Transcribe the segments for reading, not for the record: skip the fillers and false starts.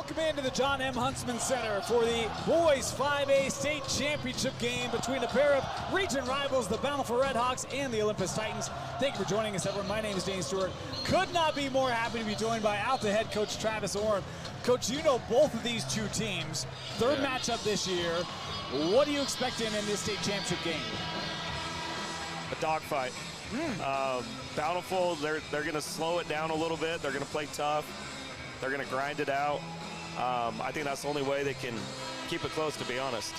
Welcome into the John M. Huntsman Center for the Boys 5A State Championship game between a pair of region rivals, the Bountiful Redhawks and the Olympus Titans. Thank you for joining us, everyone. My name is Dane Stewart. Could not be more happy to be joined by Alta head coach Travis Orm. Coach, you know both of these two teams. Third matchup this year. What are you expecting in this state championship game? A dogfight. Bountiful, they're going to slow it down a little bit. They're going to play tough. They're going to grind it out. I think that's the only way they can keep it close, to be honest.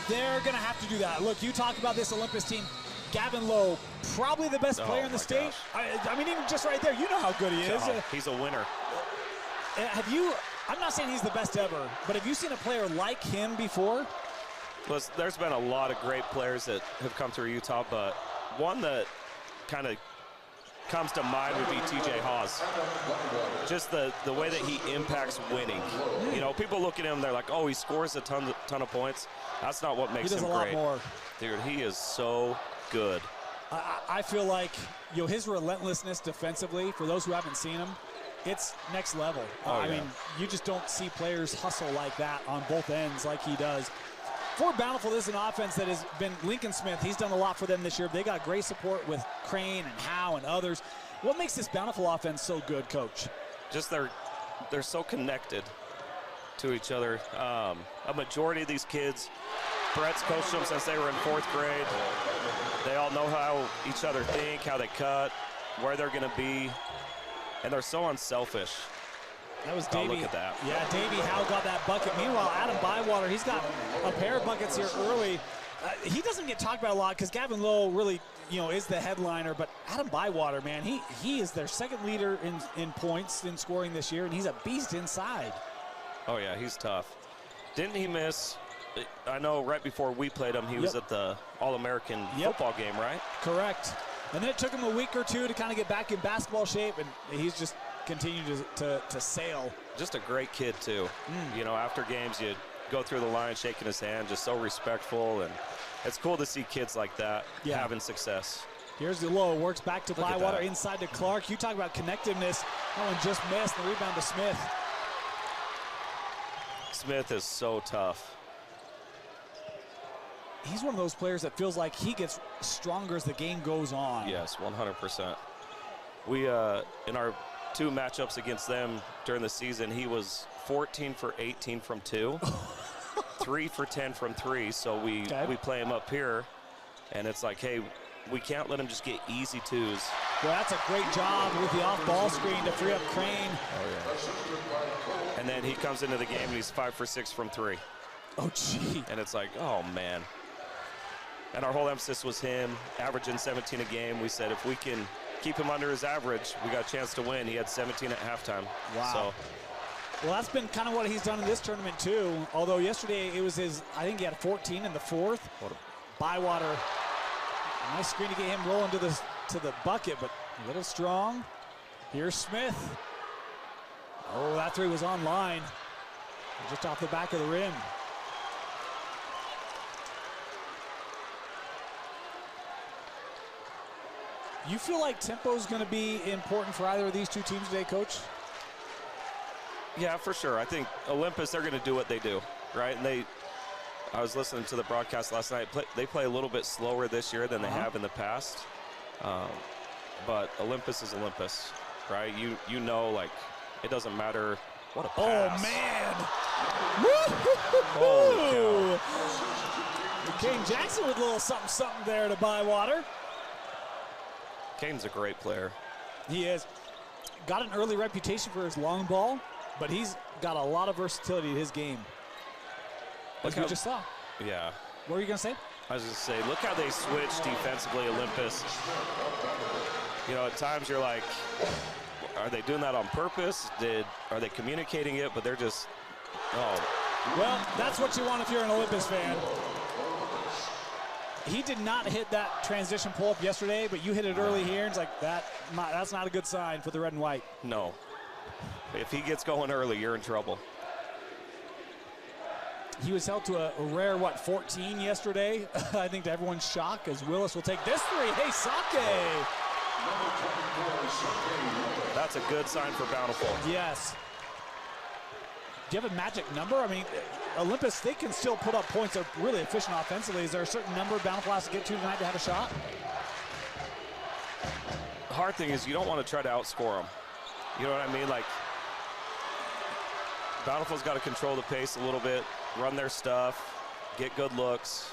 They're going to have to do that. Look, you talk about this Olympus team. Gavin Lowe, probably the best player in the state. I mean, even just right there, you know how good he is. He's a winner. I'm not saying he's the best ever, but have you seen a player like him before? Well, there's been a lot of great players that have come through Utah, but one that kind of comes to mind would be TJ Haas. Just the way that he impacts winning. You know, people look at him, they're like, oh, he scores a ton of points. That's not what makes him great. He does a lot more. Dude, he is so good. I feel like, you know, his relentlessness defensively, for those who haven't seen him, it's next level. I mean, you just don't see players hustle like that on both ends like he does. For Bountiful, this is an offense that has been Lincoln Smith. He's done a lot for them this year. They got great support with Crane and Howe and others. What makes this Bountiful offense so good, Coach? Just they're so connected to each other. A majority of these kids, Brett's coached them since they were in 4th grade. They all know how each other think, how they cut, where they're going to be, and they're so unselfish. That was Davey. Look at that. Yeah, Davey Howe got that bucket. Meanwhile, Adam Bywater, he's got a pair of buckets here early. He doesn't get talked about a lot because Gavin Lowe really, you know, is the headliner. But Adam Bywater, man, he is their second leader in points in scoring this year, and he's a beast inside. Oh yeah, he's tough. Didn't he miss? I know right before we played him, he was at the All-American football game, right? Correct. And then it took him a week or two to kind of get back in basketball shape, and he's just continued to sail. Just a great kid, too. You know, after games, you go through the line shaking his hand, just so respectful, and it's cool to see kids like that having success. Here's the Low, works back to Bywater, inside to Clark. You talk about connectiveness. That one just missed, the rebound to Smith. Smith is so tough. He's one of those players that feels like he gets stronger as the game goes on. Yes, 100%. We, in our 2 matchups against them during the season, he was 14 for 18 from 2, 3 for 10 from 3. So we play him up here, and it's like, hey, we can't let him just get easy 2s. Well, that's a great job with the off-ball screen to free up Crane. And then he comes into the game, and he's 5 for 6 from 3. Oh, gee. And it's like, oh, man. And our whole emphasis was him, averaging 17 a game. We said if we can keep him under his average, we got a chance to win. He had 17 at halftime. Wow. So. Well, that's been kind of what he's done in this tournament, too. Although yesterday it was I think he had 14 in the 4th. Bywater, nice screen to get him rolling to the bucket, but a little strong. Here's Smith. Oh, that 3 was online. Just off the back of the rim. You feel like tempo is going to be important for either of these two teams today, Coach? Yeah, for sure. I think Olympus, they're going to do what they do, right? And I was listening to the broadcast last night. They play a little bit slower this year than they have in the past. But Olympus is Olympus, right? You know, like, it doesn't matter what a pass. Oh, man. Holy cow. Kane Jackson with a little something there to Bywater. Kane's a great player. He is. Got an early reputation for his long ball, but he's got a lot of versatility in his game. Like we just saw. Yeah. What were you going to say? I was going to say, look how they switched defensively, Olympus. You know, at times you're like, are they doing that on purpose? Are they communicating it? But they're just, Well, that's what you want if you're an Olympus fan. He did not hit that transition pull-up yesterday, but you hit it early here. It's like, that's not a good sign for the red and white. No. If he gets going early, you're in trouble. He was held to a rare, 14 yesterday. I think to everyone's shock as Willis will take this 3. Hey, Sake! That's a good sign for Bountiful. Yes. you have a magic number? I mean, Olympus, they can still put up points. They're really efficient offensively. Is there a certain number Bountiful has to get to tonight to have a shot? The hard thing is you don't want to try to outscore them. You know what I mean? Like, Bountiful's got to control the pace a little bit, run their stuff, get good looks.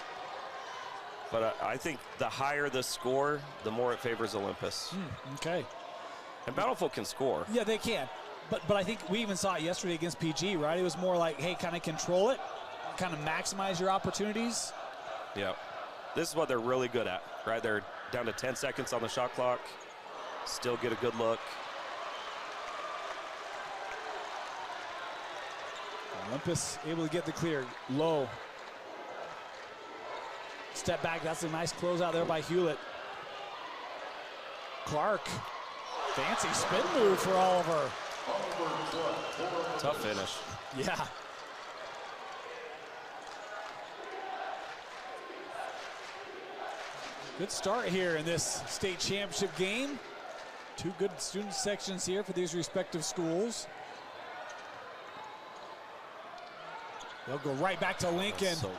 But I think the higher the score, the more it favors Olympus. Okay. And Bountiful can score. Yeah, they can. But I think we even saw it yesterday against PG, right? It was more like, hey, kind of control it, kind of maximize your opportunities. Yeah. This is what they're really good at, right? They're down to 10 seconds on the shot clock, still get a good look. Olympus able to get the clear. Low. Step back. That's a nice closeout there by Hewlett. Clark. Fancy spin move for Oliver. Tough finish. Yeah. Good start here in this state championship game. Two good student sections here for these respective schools. They'll go right back to Lincoln. That's so good.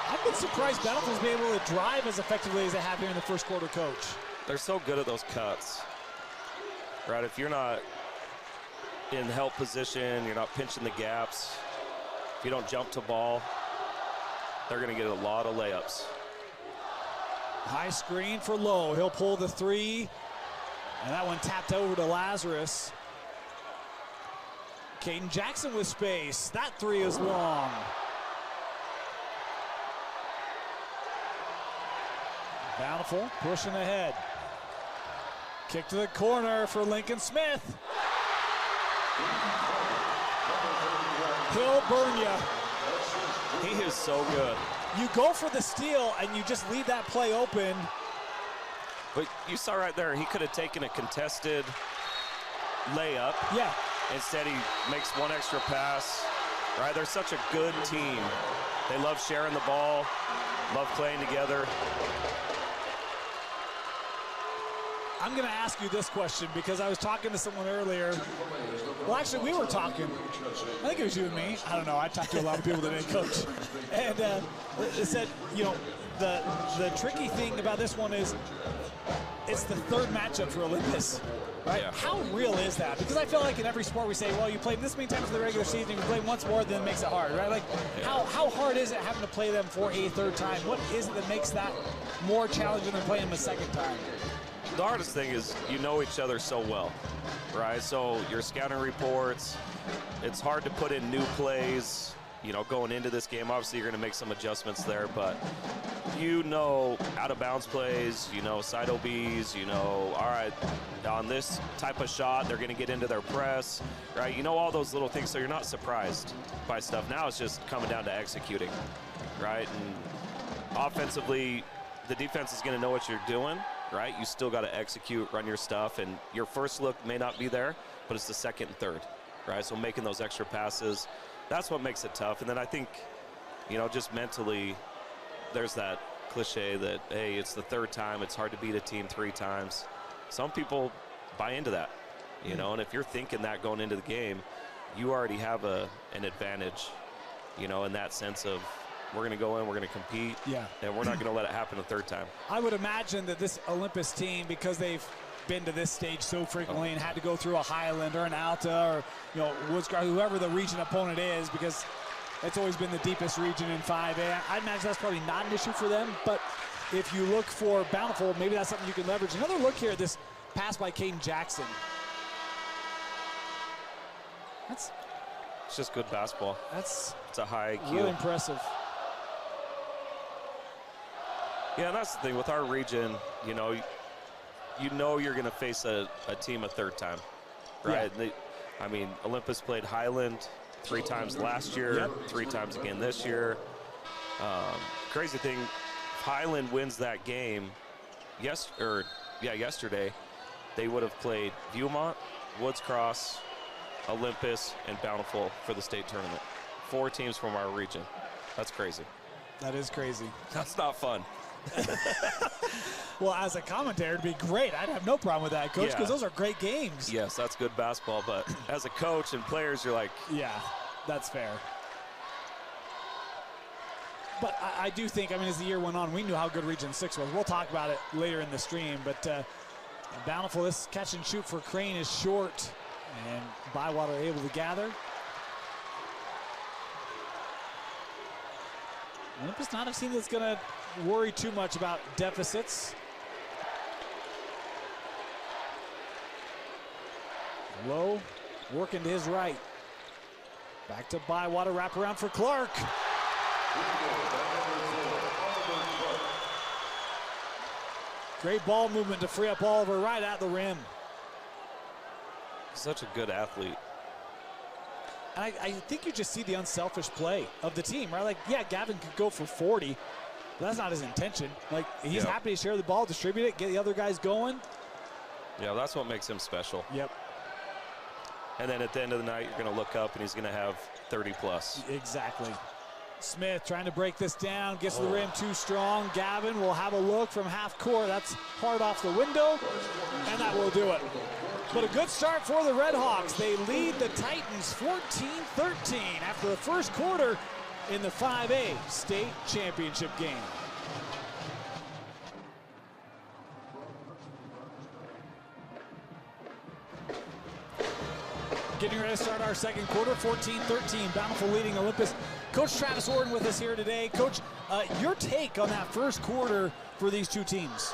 I've been surprised Bountiful's been able to drive as effectively as they have here in the first quarter, Coach. They're so good at those cuts, right? If you're not in help position, you're not pinching the gaps, if you don't jump to ball, they're going to get a lot of layups. High screen for Lowe. He'll pull the three, and that one tapped over to Lazarus. Caden Jackson with space. That three is long. Bountiful pushing ahead. Kick to the corner for Lincoln Smith. He'll burn you. He is so good. You go for the steal and you just leave that play open. But you saw right there, he could have taken a contested layup. Yeah. Instead, he makes one extra pass. Right? They're such a good team. They love sharing the ball, love playing together. I'm going to ask you this question because I was talking to someone earlier. Well, actually, we were talking. I think it was you and me. I don't know. I talked to a lot of people today, Coach. And it said, you know, the tricky thing about this one is it's the third matchup for Olympus. Right? Yeah. How real is that? Because I feel like in every sport we say, well, you played this many times in the regular season, you play once more, then it makes it hard, right? Like, how hard is it having to play them for a third time? What is it that makes that more challenging than playing them a second time? The hardest thing is you know each other so well, right? So your scouting reports, it's hard to put in new plays, you know, going into this game. Obviously, you're going to make some adjustments there, but you know out-of-bounds plays, you know side OBs, you know, all right, on this type of shot, they're going to get into their press, right? You know all those little things, so you're not surprised by stuff. Now it's just coming down to executing, right? And offensively, the defense is going to know what you're doing, right? You still got to execute, run your stuff, and your first look may not be there, but it's the second and third, right? So making those extra passes, that's what makes it tough. And then I think, you know, just mentally, there's that cliche that, hey, it's the third time, it's hard to beat a team 3 times. Some people buy into that, you know, and if you're thinking that going into the game, you already have an advantage, you know, in that sense of, we're going to go in, we're going to compete, and we're not going to let it happen a third time. I would imagine that this Olympus team, because they've been to this stage so frequently and had to go through a Highland or an Alta or, you know, Woodscar, whoever the region opponent is, because it's always been the deepest region in 5A. I imagine that's probably not an issue for them, but if you look for Bountiful, maybe that's something you can leverage. Another look here at this pass by Caden Jackson. It's just good basketball. It's a high IQ. Really impressive. Yeah, and that's the thing with our region, you know you're going to face a team a third time, right? Yeah. I mean, Olympus played Highland 3 times last year, 3 times again this year. Crazy thing, if Highland wins that game, yesterday, they would have played Viewmont, Woods Cross, Olympus, and Bountiful for the state tournament. 4 teams from our region. That's crazy. That is crazy. That's not fun. Well, as a commentator, it'd be great. I'd have no problem with that, Coach, because those are great games. Yes, that's good basketball. But as a coach and players, you're like, yeah, that's fair. But I do think, I mean, as the year went on, we knew how good Region 6 was. We'll talk about it later in the stream. But Bountiful, this catch and shoot for Crane is short. And Bywater able to gather. Olympus not a team that's going to worry too much about deficits. Low, working to his right. Back to Bywater, wrap around for Clark. Great ball movement to free up Oliver right at the rim. Such a good athlete. And I think you just see the unselfish play of the team, right? Like, yeah, Gavin could go for 40, but that's not his intention. Like, he's happy to share the ball, distribute it, get the other guys going. Yeah, that's what makes him special. Yep. And then at the end of the night, you're going to look up and he's going to have 30 plus. Exactly. Smith trying to break this down, gets to the rim too strong. Gavin will have a look from half court. That's hard off the window, and that will do it. But a good start for the Redhawks. They lead the Titans 14-13 after the first quarter in the 5A state championship game. Getting ready to start our second quarter, 14-13, Bountiful leading Olympus. Coach Travis Orton with us here today. Coach, your take on that first quarter for these two teams?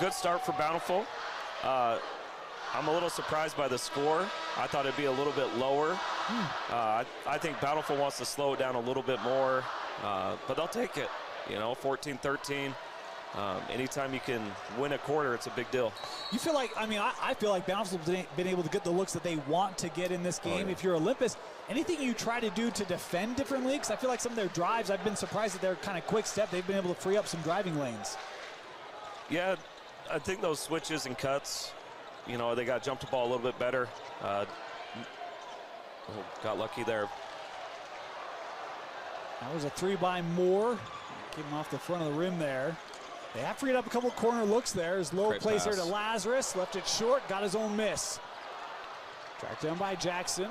Good start for Bountiful. I'm a little surprised by the score. I thought it'd be a little bit lower. I think Bountiful wants to slow it down a little bit more, but they'll take it. You know, 14-13. Anytime you can win a quarter, it's a big deal. You feel like, I mean, I feel like Bountiful's been able to get the looks that they want to get in this game. If you're Olympus, anything you try to do to defend differently? Because I feel like some of their drives, I've been surprised that they're kind of quick step. They've been able to free up some driving lanes. Yeah, I think those switches and cuts, you know, they got jumped the ball a little bit better. Got lucky there. That was a 3 by Moore. Getting off the front of the rim there. They have freed up a couple corner looks there. His low place here to Lazarus. Left it short, got his own miss. Tracked down by Jackson.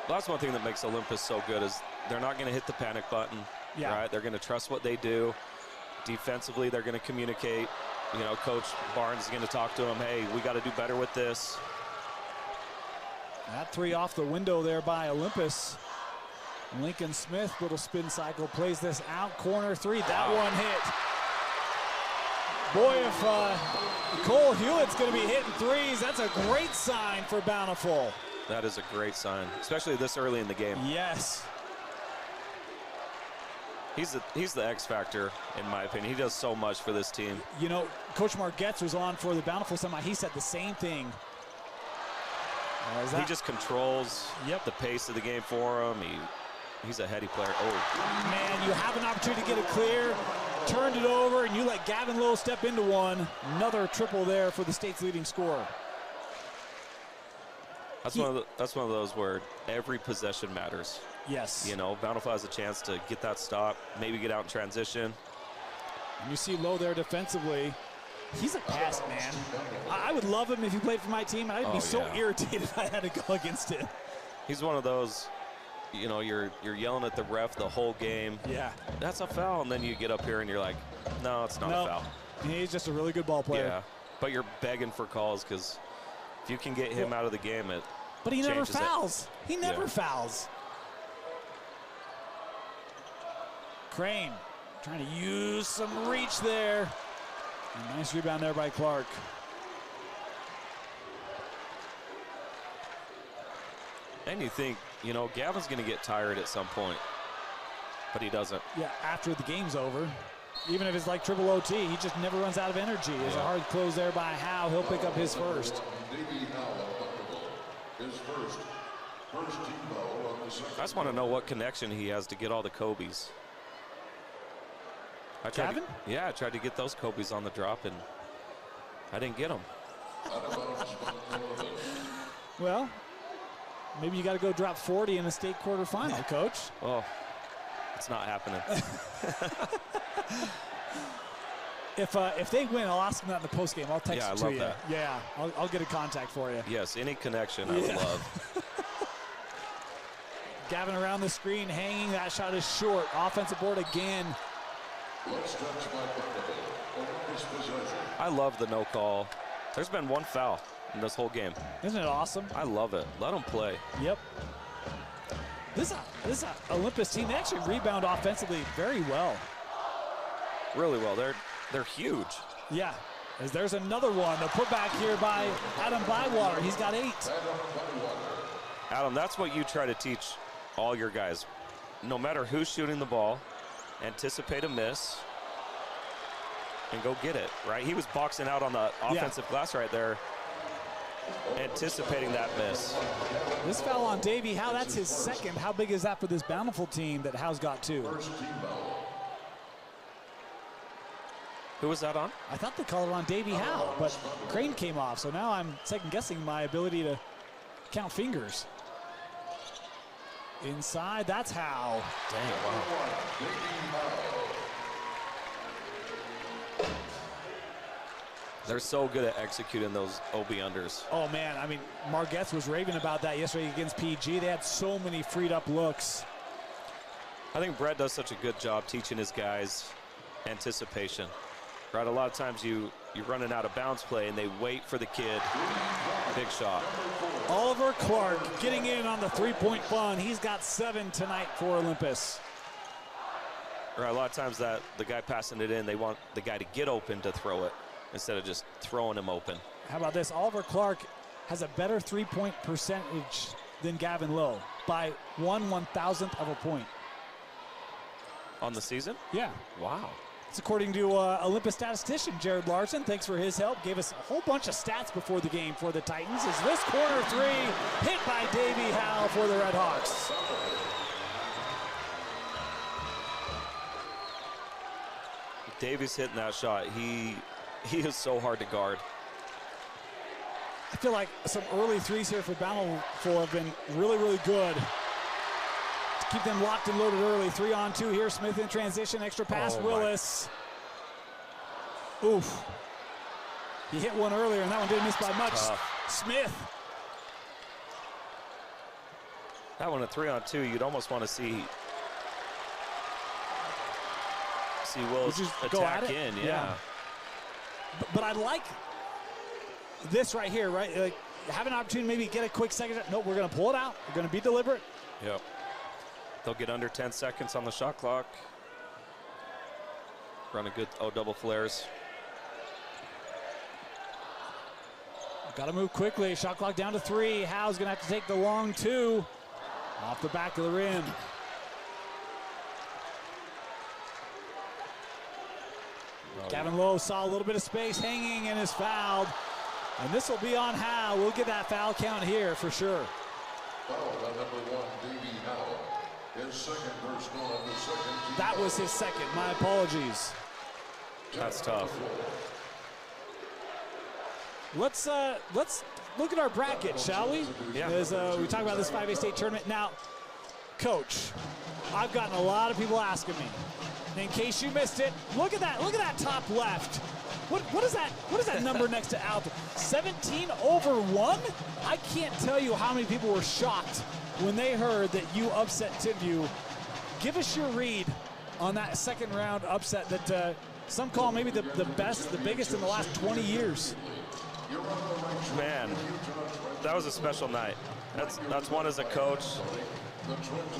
That's one thing that makes Olympus so good is they're not going to hit the panic button. Right? They're going to trust what they do. Defensively, they're going to communicate. You know, Coach Barnes is going to talk to him, hey, we got to do better with this. That 3 off the window there by Olympus. Lincoln Smith, little spin cycle, plays this out. Corner 3, that one hit. Boy, if Cole Hewitt's going to be hitting threes, that's a great sign for Bountiful. That is a great sign, especially this early in the game. Yes. He's the X factor, in my opinion. He does so much for this team. You know, Coach Margetts was on for the Bountiful semi. He said the same thing. He just controls the pace of the game for him. He's a heady player. Oh. Man, you have an opportunity to get it clear. Turned it over, and you let Gavin Lowe step into one. Another triple there for the state's leading scorer. That's one of those where every possession matters. Yes. You know, Bountiful has a chance to get that stop, maybe get out in transition. And you see Lowe there defensively. He's a pest, man. I would love him if he played for my team. I'd be so irritated if I had to go against him. He's one of those, you know, you're yelling at the ref the whole game. Yeah. That's a foul. And then you get up here and you're like, no, it's not a foul. He's just a really good ball player. Yeah. But you're begging for calls because if you can get him out of the game, it But he never fouls. He never fouls. Crane trying to use some reach there. A nice rebound there by Clark. And you think, you know, Gavin's going to get tired at some point, but he doesn't. Yeah, after the game's over. Even if it's like triple OT, he just never runs out of energy. There's a hard close there by Howe. He'll pick up his first. I just want to know what connection he has to get all the Kobe's. Gavin? I tried to get those Kobe's on the drop, and I didn't get them. Well, maybe you got to go drop 40 in the state quarterfinal, Coach. Well, it's not happening. If they win, I'll ask them that in the post game. I'll text it to you. That. Yeah, I'll get a contact for you. Yes, any connection I would love. Gavin around the screen, hanging. That shot is short. Offensive board again. I love the no call. There's been one foul in this whole game. Isn't it awesome? I love it. Let them play. Yep. This Olympus team, they actually rebound offensively very well. Really well. They're huge. Yeah. As there's another one. The putback here by Adam Bywater. He's got 8. Adam, that's what you try to teach all your guys. No matter who's shooting the ball, anticipate a miss and go get it, right? He was boxing out on the offensive glass right there, anticipating that miss. This foul on Davey Howe, that's his second. How big is that for this Bountiful team that Howe's got 2? Who was that on? I thought they called it on Davey Howe, but Crane came off, so now I'm second-guessing my ability to count fingers. Inside, that's Howe. Dang, wow. They're so good at executing those OB unders. Oh, man, I mean, Margetts was raving about that yesterday against PG. They had so many freed-up looks. I think Brett does such a good job teaching his guys anticipation. Right, a lot of times you're running out of bounds play and they wait for the kid. Big shot. Oliver Clark getting in on the three-point fun. He's got 7 tonight for Olympus. Right, a lot of times that the guy passing it in, they want the guy to get open to throw it instead of just throwing him open. How about this? Oliver Clark has a better three-point percentage than Gavin Lowe by 1/1000th of a point. On the season? Yeah. Wow. It's according to Olympus statistician Jared Larson. Thanks for his help. Gave us a whole bunch of stats before the game for the Titans. Is this corner 3 hit by Davey Howe for the Redhawks? Davey's hitting that shot. He is so hard to guard. I feel like some early threes here for Bountiful have been really, really good. Keep them locked and loaded early. 3-on-2 here. Smith in transition. Extra pass. Willis. Oof. He hit one earlier, and that one didn't miss by much. Smith. That one, a 3-on-2, you'd almost want to see Willis attack in. Yeah. But I like this right here, right? Like, have an opportunity to maybe get a quick second. Nope, we're going to pull it out. We're going to be deliberate. Yep. They'll get under 10 seconds on the shot clock. Run a good double flares. Got to move quickly. Shot clock down to 3. Howe's going to have to take the long 2 off the back of the rim. Gavin Lowe saw a little bit of space hanging and is fouled. And this will be on Howe. We'll get that foul count here for sure. Foul on number 1, Davey Howe. His second personal and the second. That was his second. My apologies. That's tough. Let's look at our bracket, shall we? Yeah. As we talk about this 5A state tournament. Now, Coach, I've gotten a lot of people asking me. In case you missed it, look at that top left. What is that? What is that number next to Alton? 17/1? I can't tell you how many people were shocked when they heard that you upset Timpview. Give us your read on that second round upset that some call maybe the best, the biggest in the last 20 years. Man, that was a special night. That's one as a coach.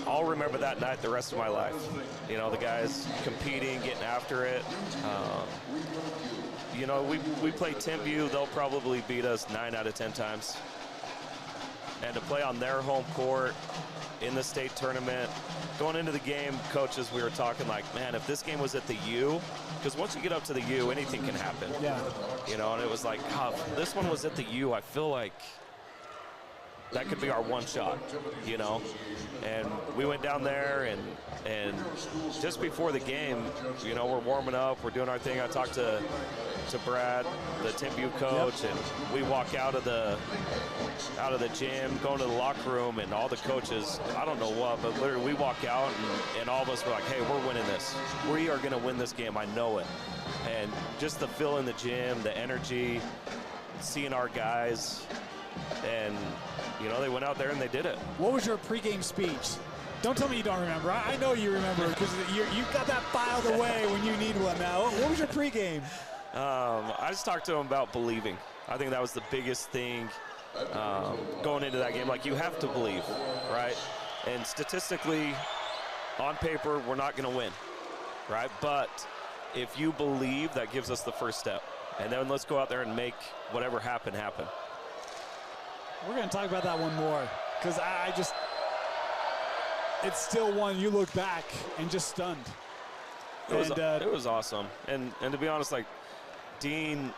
I'll remember that night the rest of my life. You know, the guys competing, getting after it. You know, we play Timpview. They'll probably beat us 9 out of 10 times. And to play on their home court in the state tournament, going into the game, coaches, we were talking like, man, if this game was at the U, because once you get up to the U, anything can happen. Yeah. You know, and it was like, oh, this one was at the U. I feel like that could be our one shot, you know. And we went down there, and just before the game, you know, we're warming up, we're doing our thing. I talked to to Brad, the Timbu coach, and we walk out of the gym, going to the locker room, and all the coaches, I don't know what, but literally we walk out, and all of us were like, hey, we're winning this. We are going to win this game. I know it. And just the feel in the gym, the energy, seeing our guys, and, you know, they went out there and they did it. What was your pregame speech? Don't tell me you don't remember. I know you remember because you've got that filed away when you need one now. What was your pregame? I just talked to him about believing. I think that was the biggest thing going into that game. Like, you have to believe, right? And statistically, on paper, we're not going to win, right? But if you believe, that gives us the first step. And then let's go out there and make whatever happen. We're going to talk about that one more because I just – it's still one you look back and just stunned. It was awesome. And to be honest, like, Dean,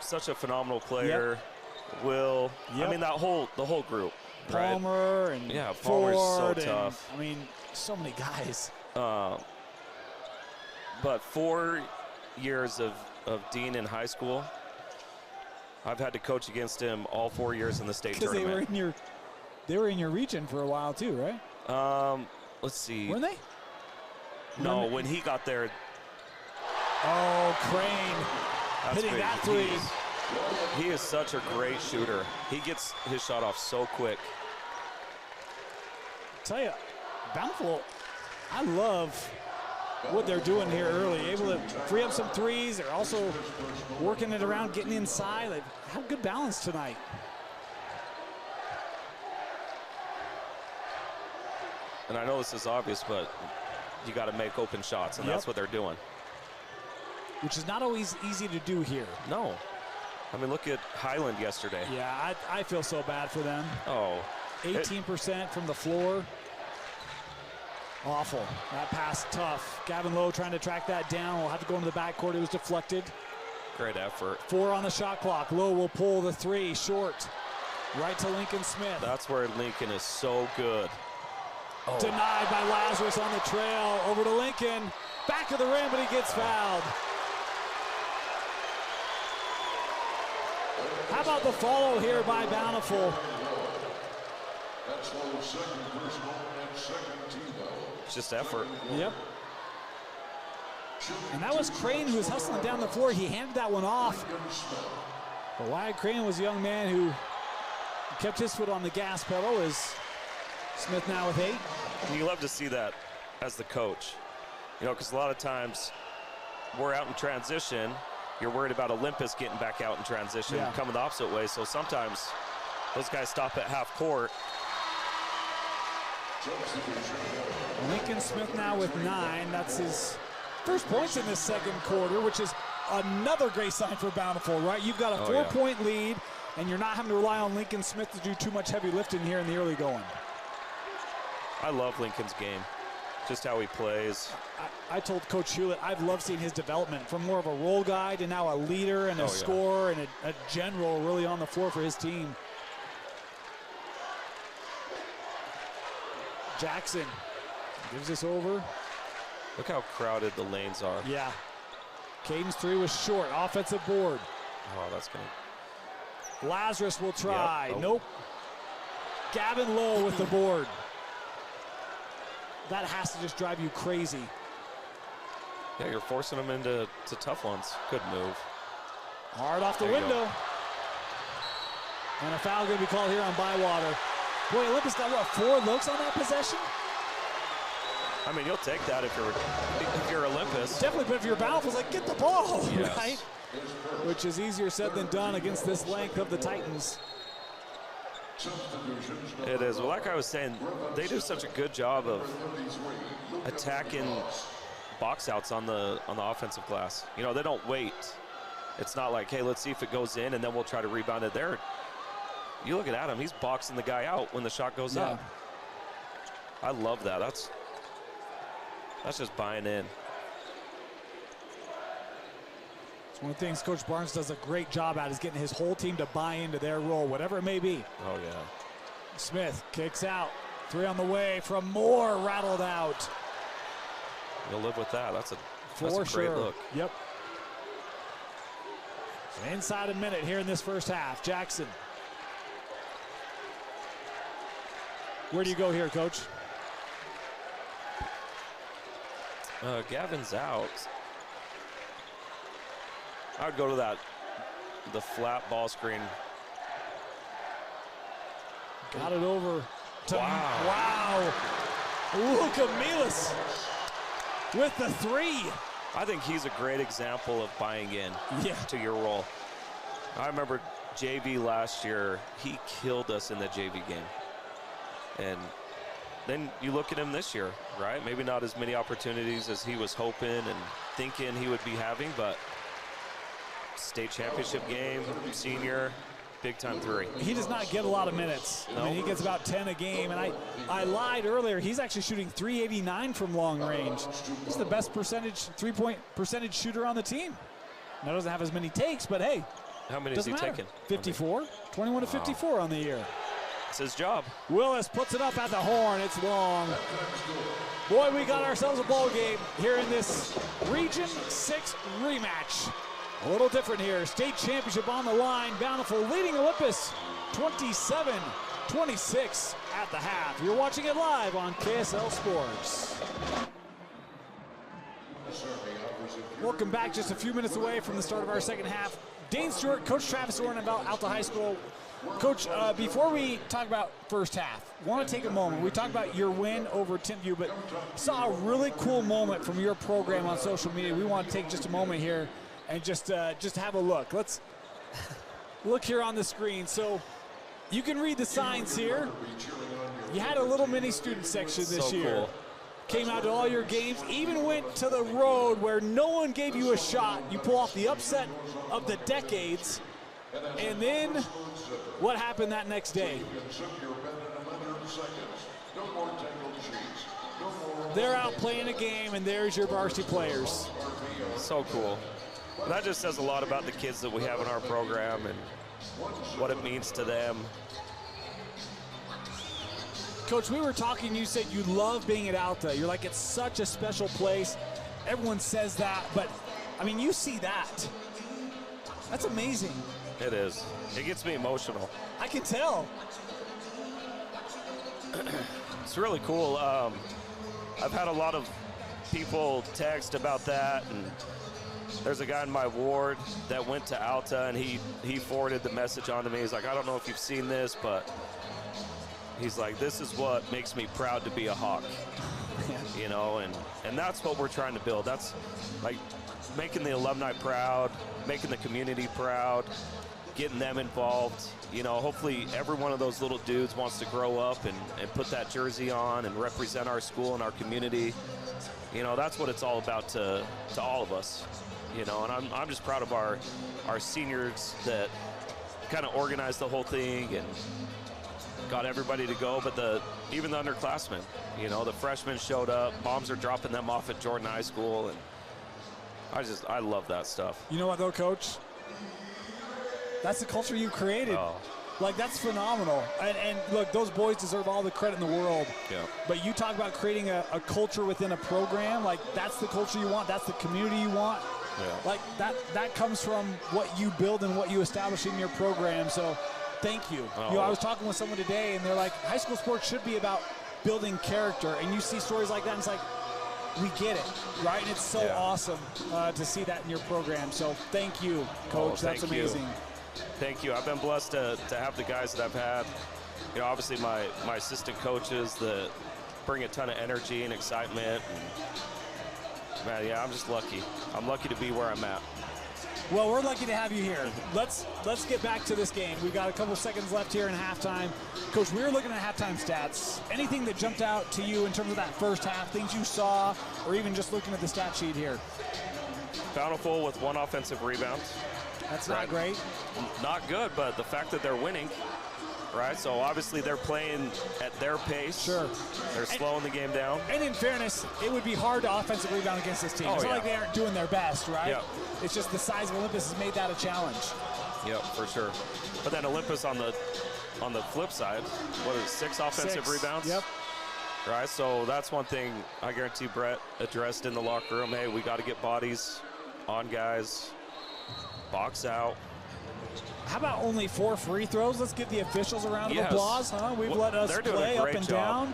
such a phenomenal player. Yep. Will, I mean, the whole group. Palmer, right? and yeah, Ford, Palmer's so tough. I mean, so many guys. But 4 years of Dean in high school, I've had to coach against him all 4 years in the state tournament. They were in your region for a while too, right? Let's see. Weren't they? No, when he got there. Oh, Crane hitting big. that three. He is such a great shooter. He gets his shot off so quick. Tell you, Bountiful, I love what they're doing here early. Able to free up some threes. They're also working it around, getting inside. They have good balance tonight. And I know this is obvious, but you got to make open shots, and that's what they're doing. Which is not always easy to do here. No. I mean, look at Highland yesterday. Yeah, I feel so bad for them. Oh. 18% from the floor. Awful. That pass tough. Gavin Lowe trying to track that down. Will have to go into the backcourt. It was deflected. Great effort. 4 on the shot clock. Lowe will pull the three short. Right to Lincoln Smith. That's where Lincoln is so good. Oh. Denied by Lazarus on the trail. Over to Lincoln. Back of the rim, but he gets fouled. How about the follow here by Bountiful? That's Lowe's second personal and second team foul. It's just effort. Yep. And that was Crane who was hustling down the floor. He handed that one off. But Wyatt Crane was a young man who kept his foot on the gas pedal. As Smith now with 8. And you love to see that as the coach. You know, because a lot of times we're out in transition. You're worried about Olympus getting back out in transition, coming the opposite way. So sometimes those guys stop at half court. Lincoln Smith now with 9. That's his first points in this second quarter, which is another great sign for Bountiful, right? You've got a 4-point lead, and you're not having to rely on Lincoln Smith to do too much heavy lifting here in the early going. I love Lincoln's game, just how he plays. I told Coach Hewlett I've loved seeing his development from more of a role guy to now a leader and a scorer and a general really on the floor for his team. Jackson gives this over. Look how crowded the lanes are. Yeah. Caden's 3 was short. Offensive board. Oh, that's going to. Lazarus will try. Yep. Oh. Nope. Gavin Lowe with the board. That has to just drive you crazy. Yeah, you're forcing them into tough ones. Good move. Hard off the window. And a foul going to be called here on Bywater. Boy, Olympus got, what, 4 looks on that possession? I mean, you'll take that if you're Olympus. Definitely, but if you're Bountiful, like, get the ball, yes. Right? Which is easier said than done against this length of the Titans. It is. Well, like I was saying, they do such a good job of attacking box outs on the offensive glass. You know, they don't wait. It's not like, hey, let's see if it goes in and then we'll try to rebound it there. You look at Adam, he's boxing the guy out when the shot goes up. I love that. That's just buying in. It's one of the things Coach Barnes does a great job at is getting his whole team to buy into their role, whatever it may be. Oh, yeah. Smith kicks out. 3 on the way from Moore, rattled out. You'll live with that. That's a great look. Yep. Inside a minute here in this first half. Jackson. Where do you go here, Coach? Gavin's out. I would go to the flat ball screen. Got it over to Wow. Luka Milas with the 3. I think he's a great example of buying in to your role. I remember JV last year, he killed us in the JV game. And then you look at him this year, right? Maybe not as many opportunities as he was hoping and thinking he would be having, but state championship game, senior, big time 3. He does not get a lot of minutes. No. I mean, he gets about 10 a game, and I lied earlier. He's actually shooting .389 from long range. He's the best three-point percentage shooter on the team. Now doesn't have as many takes, but hey, how many has he taken? 54, 21 to 54 on the year. It's his job. Willis puts it up at the horn. It's long. Boy, we got ourselves a ball game here in this Region 6 rematch. A little different here. State championship on the line. Bountiful leading Olympus 27-26 at the half. You're watching it live on KSL Sports. Welcome back. Just a few minutes away from the start of our second half. Dane Stewart, Coach Travis Orrin about Alta High School. Coach, before we talk about first half, want to take a moment. We talked about your win over Timpview, but saw a really cool moment from your program on social media. We want to take just a moment here and just have a look. Let's look here on the screen. So you can read the signs here. You had a little mini student section this year. Cool. Came out to all your games, even went to the road where no one gave you a shot. You pull off the upset of the decades. And then what happened that next day? They're out playing a game, and there's your varsity players. So cool. That just says a lot about the kids that we have in our program and what it means to them. Coach, we were talking, you said you love being at Alta. You're like, it's such a special place. Everyone says that, but, I mean, you see that. That's amazing. It is. It gets me emotional. I can tell. It's really cool. I've had a lot of people text about that, and there's a guy in my ward that went to Alta, and he forwarded the message on to me. He's like, I don't know if you've seen this, but he's like, this is what makes me proud to be a Hawk. You know, and that's what we're trying to build. That's like making the alumni proud, making the community proud, getting them involved. You know, hopefully every one of those little dudes wants to grow up and put that jersey on and represent our school and our community. You know, that's what it's all about to all of us. You know, and I'm just proud of our seniors that kind of organized the whole thing and got everybody to go, but even the underclassmen, you know, the freshmen showed up. Moms are dropping them off at Jordan High School, and I love that stuff. You know what, though, Coach? That's the culture you created. Oh. Like, that's phenomenal. And look, those boys deserve all the credit in the world. Yeah. But you talk about creating a culture within a program. Like, that's the culture you want. That's the community you want. Yeah. Like, that comes from what you build and what you establish in your program. So thank you. Oh. You know, I was talking with someone today, and they're like, high school sports should be about building character. And you see stories like that, and it's like, we get it, right? And it's so awesome to see that in your program. So thank you, Coach. That's amazing. Thank you. I've been blessed to have the guys that I've had. You know, obviously my assistant coaches that bring a ton of energy and excitement. And, man, yeah, I'm just lucky. I'm lucky to be where I'm at. Well, we're lucky to have you here. Let's get back to this game. We've got a couple seconds left here in halftime. Coach, we were looking at halftime stats. Anything that jumped out to you in terms of that first half, things you saw, or even just looking at the stat sheet here? Bountiful with 1 offensive rebound. That's not great. Not good, but the fact that they're winning, right? So obviously they're playing at their pace. Sure. They're slowing the game down. And in fairness, it would be hard to offensive rebound against this team. It's not like they aren't doing their best, right? Yep. It's just the size of Olympus has made that a challenge. Yep, for sure. But then Olympus on the flip side, what is it, 6 offensive rebounds? Yep. Right, so that's one thing I guarantee Brett addressed in the locker room. Hey, we got to get bodies on guys, box out, How about only 4 free throws? Let's give the officials a round of Yes. applause, huh? We've let us play up and down.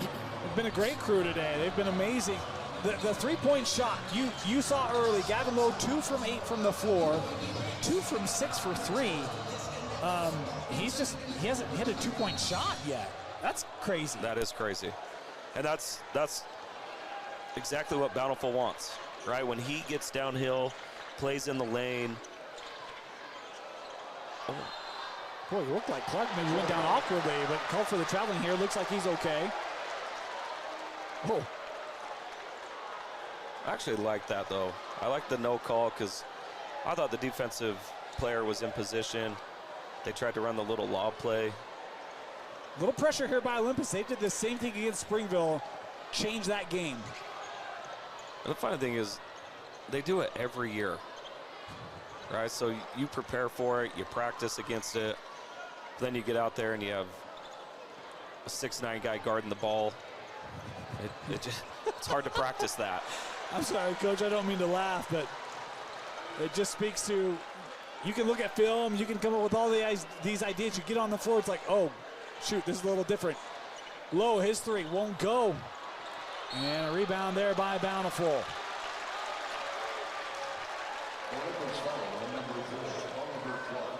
It's been a great crew today. They've been amazing. The three-point shot, you saw early, Gavin Lowe 2 from 8 from the floor, 2 from 6 for 3. He hasn't hit a 2-point shot yet. That's crazy. That is crazy. And that's exactly what Bountiful wants, right? When he gets downhill, plays in the lane. Oh. Boy, you look like Clark maybe went down awkwardly, but called for the traveling here. Looks like he's okay. Oh. I actually like that, though. I like the no call because I thought the defensive player was in position. They tried to run the little lob play. Little pressure here by Olympus. They did the same thing against Springville, changed that game. And the funny thing is, they do it every year, right? So you prepare for it, you practice against it, then you get out there and you have a 6'9" guy guarding the ball. It's hard to practice that. I'm sorry, Coach, I don't mean to laugh, but it just speaks to, you can look at film, you can come up with all these ideas, you get on the floor, it's like, oh, shoot, this is a little different. Low, his 3 won't go. And a rebound there by Bountiful.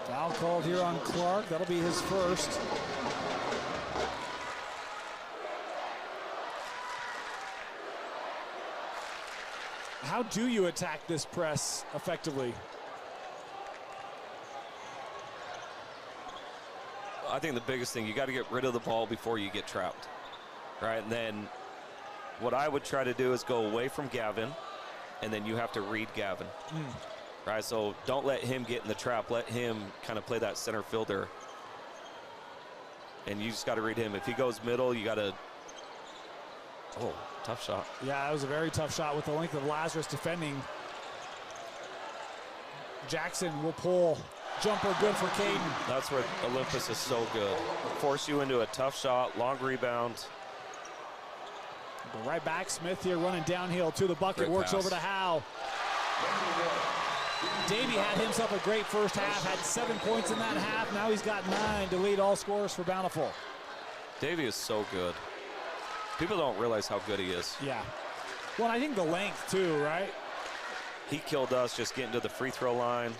Foul called here on Clark. That'll be his first. How do you attack this press effectively? I think the biggest thing, you got to get rid of the ball before you get trapped, right? And then what I would try to do is go away from Gavin, and then you have to read Gavin, right? So don't let him get in the trap. Let him kind of play that center fielder, and you just got to read him. If he goes middle, you got to, oh, tough shot. Yeah, that was a very tough shot with the length of Lazarus defending. Jackson will pull. Jumper good for Caden. That's where Olympus is so good. Force you into a tough shot, long rebound. Go right back, Smith here running downhill to the bucket, Great works pass. over to Howe. Davey had himself a great first half, had 7 points in that half. Now he's got 9 to lead all scorers for Bountiful. Davey is so good. People don't realize how good he is. Yeah. Well, I think the length too, right? He killed us just getting to the free throw line.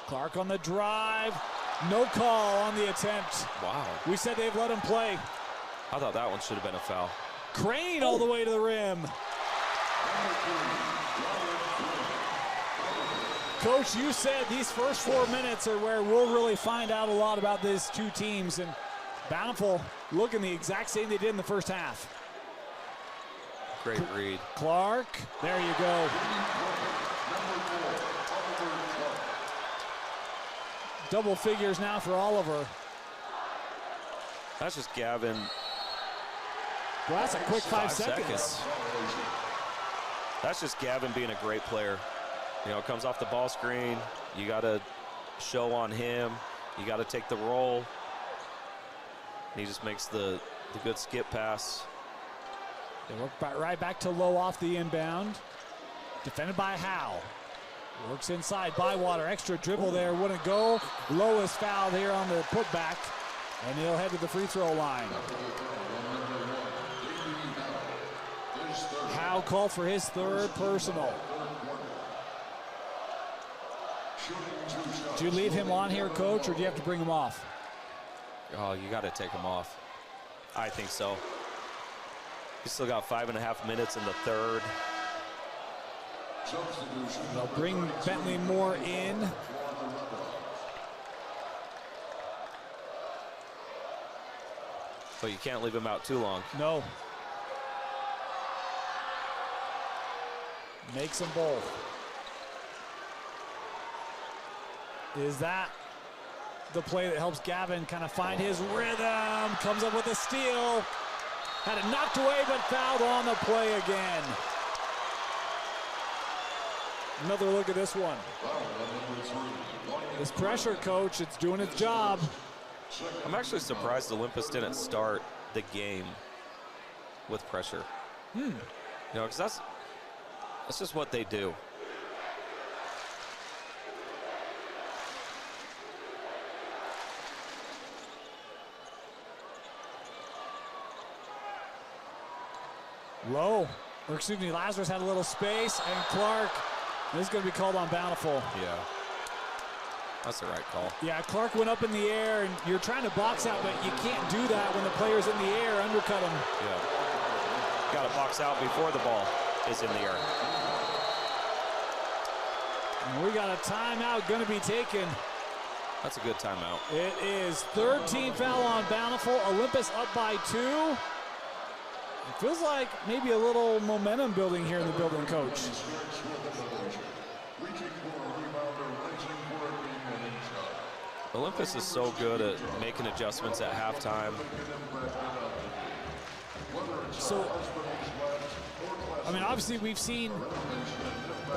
Clark on the drive. No call on the attempt. Wow. We said they've let him play. I thought that one should have been a foul. Crane all the way to the rim. Coach, you said these first 4 minutes are where we'll really find out a lot about these two teams. And Bountiful looking the exact same they did in the first half. Great read. Clark, there you go. Double figures now for Oliver. That's just Gavin. Well, that's a quick 5 seconds. That's just Gavin being a great player. You know, comes off the ball screen. You got to show on him. You got to take the roll. He just makes the good skip pass. They work right back to Low off the inbound. Defended by Howe. Works inside, Bywater, extra dribble there, wouldn't go. Low is fouled here on the putback, and he'll head to the free throw line. Howe called for his 3rd personal. Do you leave him on here, Coach, or do you have to bring him off? Oh, you got to take him off. I think so. He's still got 5.5 minutes in the 3rd. They'll bring Bentley Moore in. But you can't leave him out too long. No. Makes them both. Is that the play that helps Gavin kind of find his rhythm? Comes up with a steal. Had it knocked away, but fouled on the play again. Another look at this one. This pressure, Coach, it's doing its job. I'm actually surprised Olympus didn't start the game with pressure. You know, because that's just what they do. Low, or excuse me, Lazarus had a little space, and Clark, this is going to be called on Bountiful. Yeah. That's the right call. Yeah, Clark went up in the air, and you're trying to box out, but you can't do that when the player's in the air, undercut him. Yeah. Got to box out before the ball is in the air. And we got a timeout going to be taken. That's a good timeout. It is third team foul on Bountiful. Olympus up by 2. It feels like maybe a little momentum building here in the building, Coach. Olympus is so good at making adjustments at halftime. So, I mean, obviously we've seen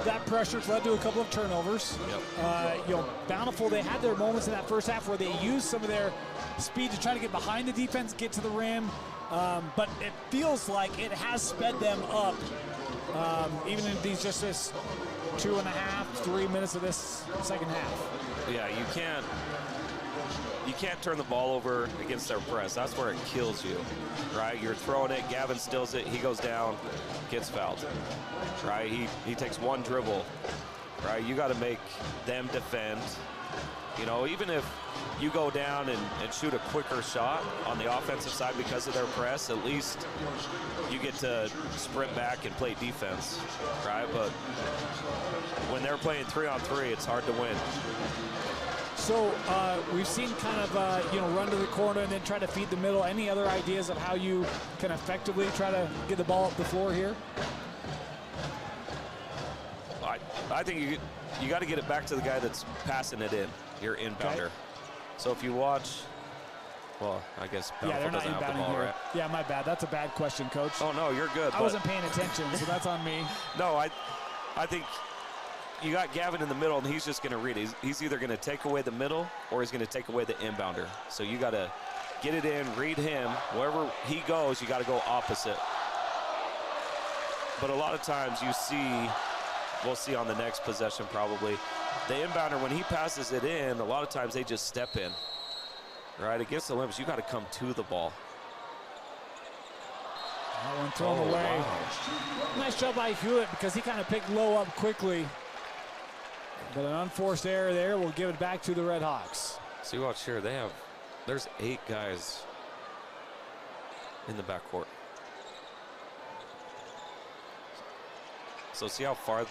that pressure's led to a couple of turnovers. Yep. You know, Bountiful, they had their moments in that first half where they used some of their speed to try to get behind the defense, get to the rim. But it feels like it has sped them up, even in these just this 2.5, 3 minutes of this second half. Yeah, you can't turn the ball over against their press. That's where it kills you, right? You're throwing it, Gavin steals it, he goes down, gets fouled, right? He takes one dribble, right? You got to make them defend. You know, even if you go down and shoot a quicker shot on the offensive side because of their press, at least you get to sprint back and play defense, right? But when they're playing 3-on-3, it's hard to win. So we've seen kind of, run to the corner and then try to feed the middle. Any other ideas of how you can effectively try to get the ball up the floor here? I think you got to get it back to the guy that's passing it in, your inbounder. Okay. So if you watch, well, I guess Bountiful doesn't have the ball, here. right? Yeah, my bad. That's a bad question, Coach. Oh, no, you're good. I wasn't paying attention, so that's on me. No, I think you got Gavin in the middle, and he's just going to read it. He's either going to take away the middle or he's going to take away the inbounder. So you got to get it in, read him. Wherever he goes, you got to go opposite. But a lot of times you see, we'll see on the next possession probably, the inbounder, when he passes it in, a lot of times they just step in. Right? Against the Olympus, you got to come to the ball. That one thrown away. Wow. Nice job by Hewitt because he kind of picked low up quickly. But an unforced error there will give it back to the Redhawks. See, watch here. There's 8 guys in the backcourt. So see how far.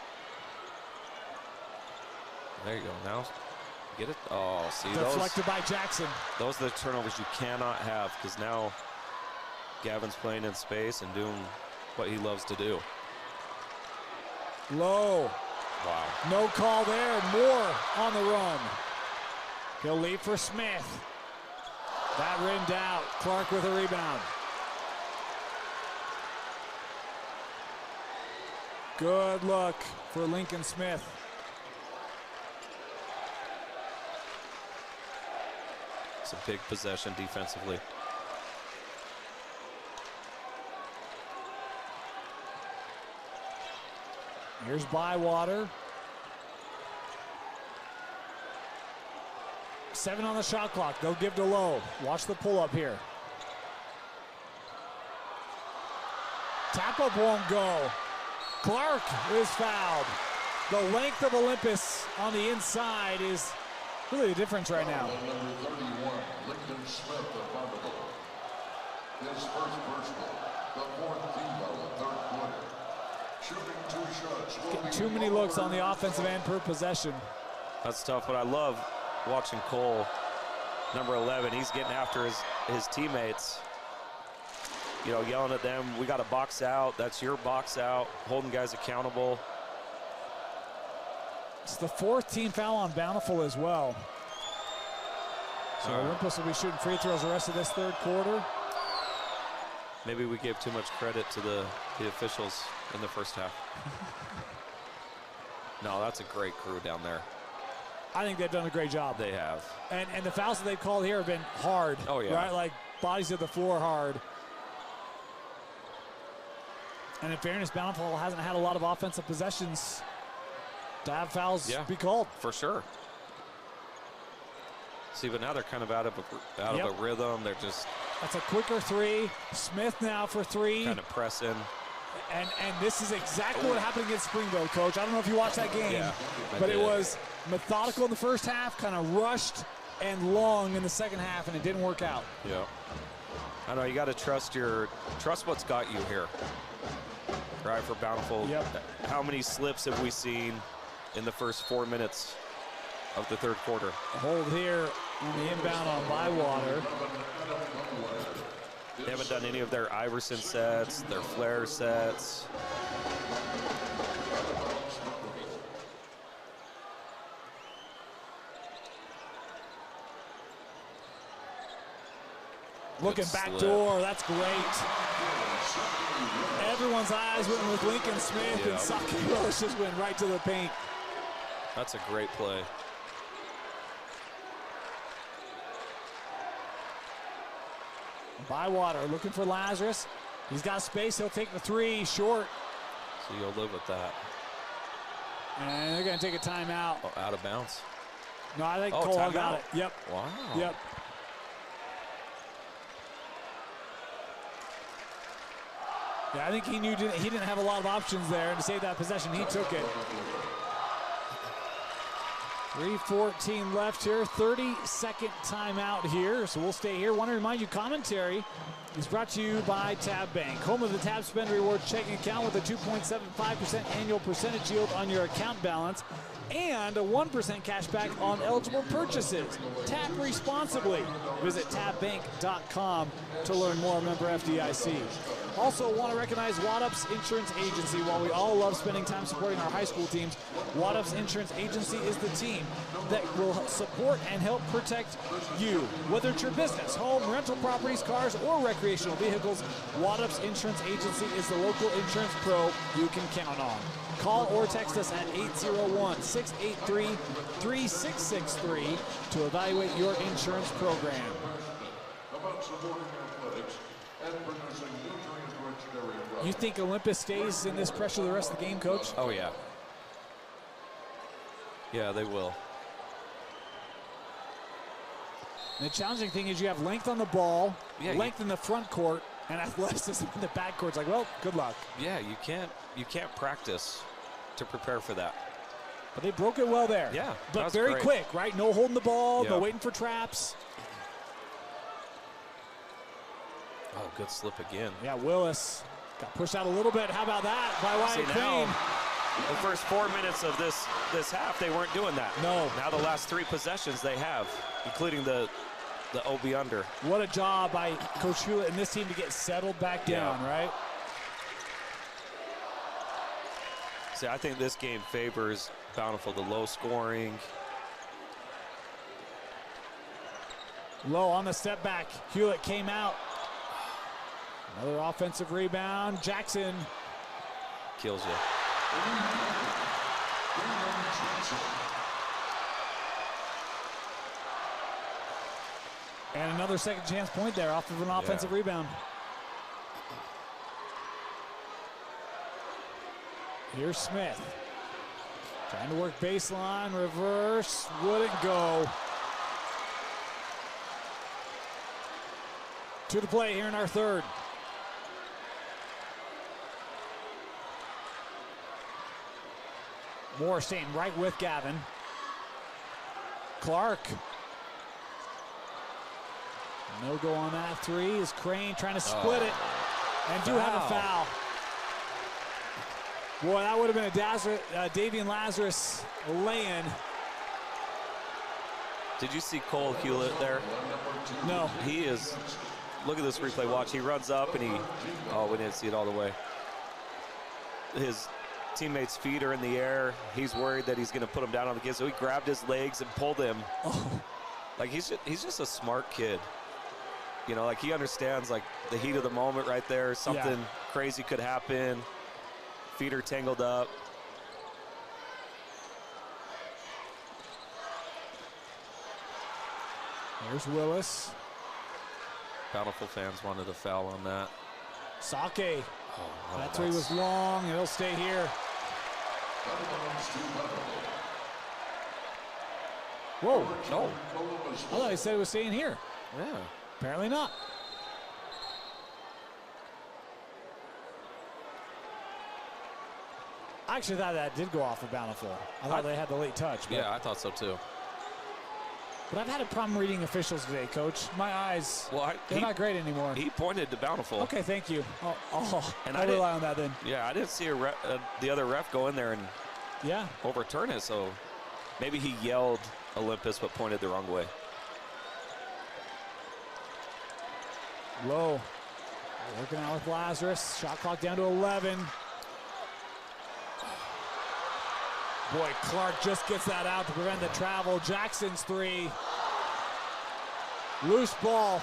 There you go. Now, get it. Oh, see those. Deflected by Jackson. Those are the turnovers you cannot have because now Gavin's playing in space and doing what he loves to do. Low. Wow. No call there. Moore on the run. He'll leave for Smith. That rimmed out. Clark with a rebound. Good look for Lincoln Smith. It's a big possession defensively. Here's Bywater. 7 on the shot clock. They'll give to Low. Watch the pull up here. Tap up won't go. Clark is fouled. The length of Olympus on the inside is really the difference right now. Number 31, Lincoln Smith of Bountiful. His first personal, the 4th team foul of the 3rd quarter. Shooting 2 shots. Getting too many looks on the offensive end per possession. That's tough, but I love watching Cole, number 11. He's getting after his teammates, you know, yelling at them, we got to box out, that's your box out, holding guys accountable. It's the 4th team foul on Bountiful as well. So All right. Olympus will be shooting free throws the rest of this 3rd quarter. Maybe we gave too much credit to the officials in the first half. No, that's a great crew down there. I think they've done a great job. They have. And the fouls that they've called here have been hard. Oh, yeah. Right? Like bodies to the floor hard. And in fairness, Bountiful hasn't had a lot of offensive possessions to have fouls be called. For sure. See, but now they're kind of out of a rhythm. They're just That's a quicker 3. Smith now for 3. kind of pressing. And this is exactly what happened against Springville, Coach. I don't know if you watched that game, Yeah, but it was methodical in the first half, kind of rushed and long in the second half, and it didn't work out. Yeah. I know you got to trust what's got you here, right? For Bountiful. Yep. How many slips have we seen in the first 4 minutes of the third quarter? A hold here on the inbound on Bywater. They haven't done any of their Iverson sets, their Flair sets. Looking back door, that's great. Everyone's eyes went with Lincoln Smith, and Saki Willis just went right to the paint. That's a great play. Bywater looking for Lazarus. He's got space, he'll take the three, short. So you'll live with that. And they're gonna take a timeout. Oh, out of bounds. No, I think Cole got it. Yep. Wow. Yep. Yeah, I think he knew he didn't have a lot of options there to save that possession. He took it. 3:14 left here, 30-second timeout here, so we'll stay here. Want to remind you, commentary is brought to you by Tab Bank, home of the Tab Spend Rewards checking account with a 2.75% annual percentage yield on your account balance and a 1% cash back on eligible purchases. Tap responsibly. Visit tabbank.com to learn more. Member FDIC. Also want to recognize Waddup's Insurance Agency. While we all love spending time supporting our high school teams, Waddup's Insurance Agency is the team that will support and help protect you. Whether it's your business, home, rental properties, cars, or recreational vehicles, Waddup's Insurance Agency is the local insurance pro you can count on. Call or text us at 801-683-3663 to evaluate your insurance program. About supporting athletics and producing nutrient-rich dairy products. You think Olympus stays in this pressure the rest of the game, Coach? Oh, yeah. Yeah, they will. And the challenging thing is you have length on the ball, Yeah, length in the front court, and athleticism in the back court. It's like, well, good luck. Yeah, you can't practice to prepare for that. But they broke it well there. Yeah, but that's very great. quick, right? No holding the ball, no Yeah. waiting for traps. Oh, good slip again. Yeah, Willis got pushed out a little bit. How about that by See, Wyatt now, Crane? the first 4 minutes of this half, they weren't doing that. No. Now the last 3 possessions they have, including the OB under. What a job by Coach Hewlett and this team to get settled back down, right? See, I think this game favors Bountiful, the low scoring. Low on the step back. Hewlett came out. Another offensive rebound. Jackson. Kills you. And another second chance point there off of an offensive rebound. Here's Smith. Trying to work baseline, reverse, wouldn't go. To the play here in our third. Moore staying right with Gavin. Clark. No go on that three. Is Crane trying to split it and do have a foul. Boy, that would have been a Davian Lazarus lay-in. Did you see Cole Hewlett there? No. He is, look at this replay, watch. He runs up and we didn't see it all the way. His teammate's feet are in the air. He's worried that he's going to put him down on the kid, so he grabbed his legs and pulled him. Oh. Like, he's just a smart kid. You know, like, he understands, like, the heat of the moment right there. Something crazy could happen. Feet are tangled up. Here's Willis. Bountiful fans wanted a foul on that. Sake. Oh, That three was long, and he'll stay here. Whoa. No. I thought he said he was staying here. Yeah. Apparently not. I actually thought that did go off of Bountiful. I thought they had the late touch. But, Yeah, I thought so too. but I've had a problem reading officials today, Coach. My eyes, they're not great anymore. He pointed to Bountiful. Okay, thank you. I'll I rely on that then. Yeah, I didn't see the other ref go in there and overturn it, so maybe he yelled Olympus but pointed the wrong way. Low. Working out with Lazarus. Shot clock down to 11. Boy, Clark just gets that out to prevent the travel. Jackson's three. Loose ball.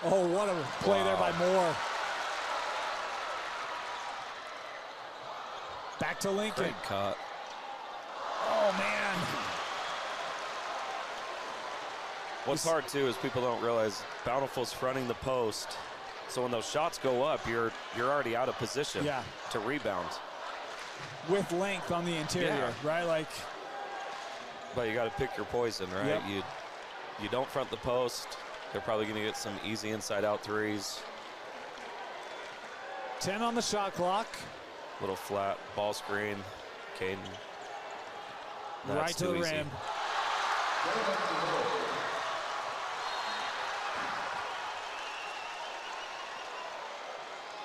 Oh, what a play there by Moore. Back to Lincoln. Great cut. Oh, man. What's hard, too, is people don't realize Bountiful's fronting the post. So when those shots go up, you're already out of position to rebound. With length on the interior, right? Like, but you got to pick your poison, right? Yep. You don't front the post. They're probably going to get some easy inside-out threes. 10 on the shot clock. Little flat ball screen. Caden. Right to the rim.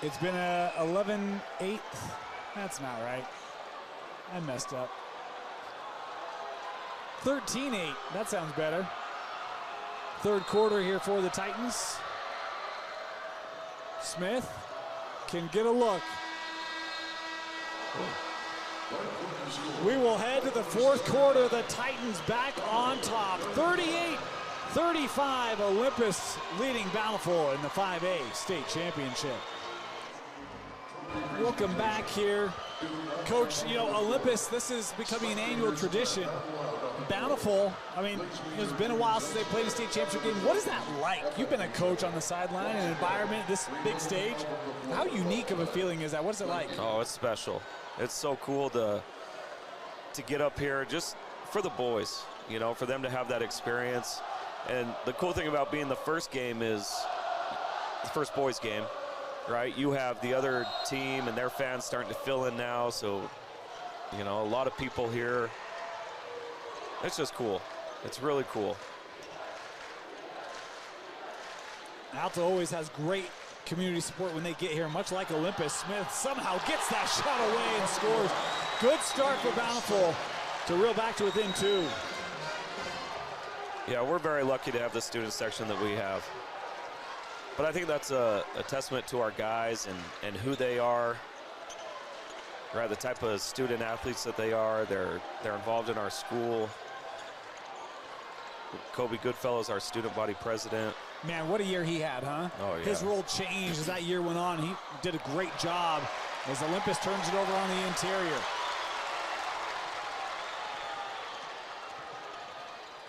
It's been a 11-8. That's not right. I messed up. 13-8. That sounds better. Third quarter here for the Titans. Smith can get a look. We will head to the fourth quarter. The Titans back on top. 38-35. Olympus leading Bountiful in the 5A state championship. Welcome back here. Coach, you know, Olympus, this is becoming an annual tradition. Bountiful, I mean, it's been a while since they played a state championship game. What is that like? You've been a coach on the sideline in an environment, this big stage. How unique of a feeling is that? What is it like? Oh, it's special. It's so cool to get up here just for the boys, you know, for them to have that experience. And the cool thing about being the first game is the first boys game, right? You have the other team and their fans starting to fill in now. So, you know, a lot of people here. It's just cool. It's really cool. Alta always has great community support when they get here, much like Olympus. Smith somehow gets that shot away and scores. Good start for Bountiful to reel back to within 2. Yeah, we're very lucky to have the student section that we have. But I think that's a testament to our guys and who they are, right? The type of student athletes that they are. They're involved in our school. Kobe Goodfellow is our student body president. Man, what a year he had, huh? Oh, yeah. His role changed as that year went on. He did a great job as Olympus turns it over on the interior.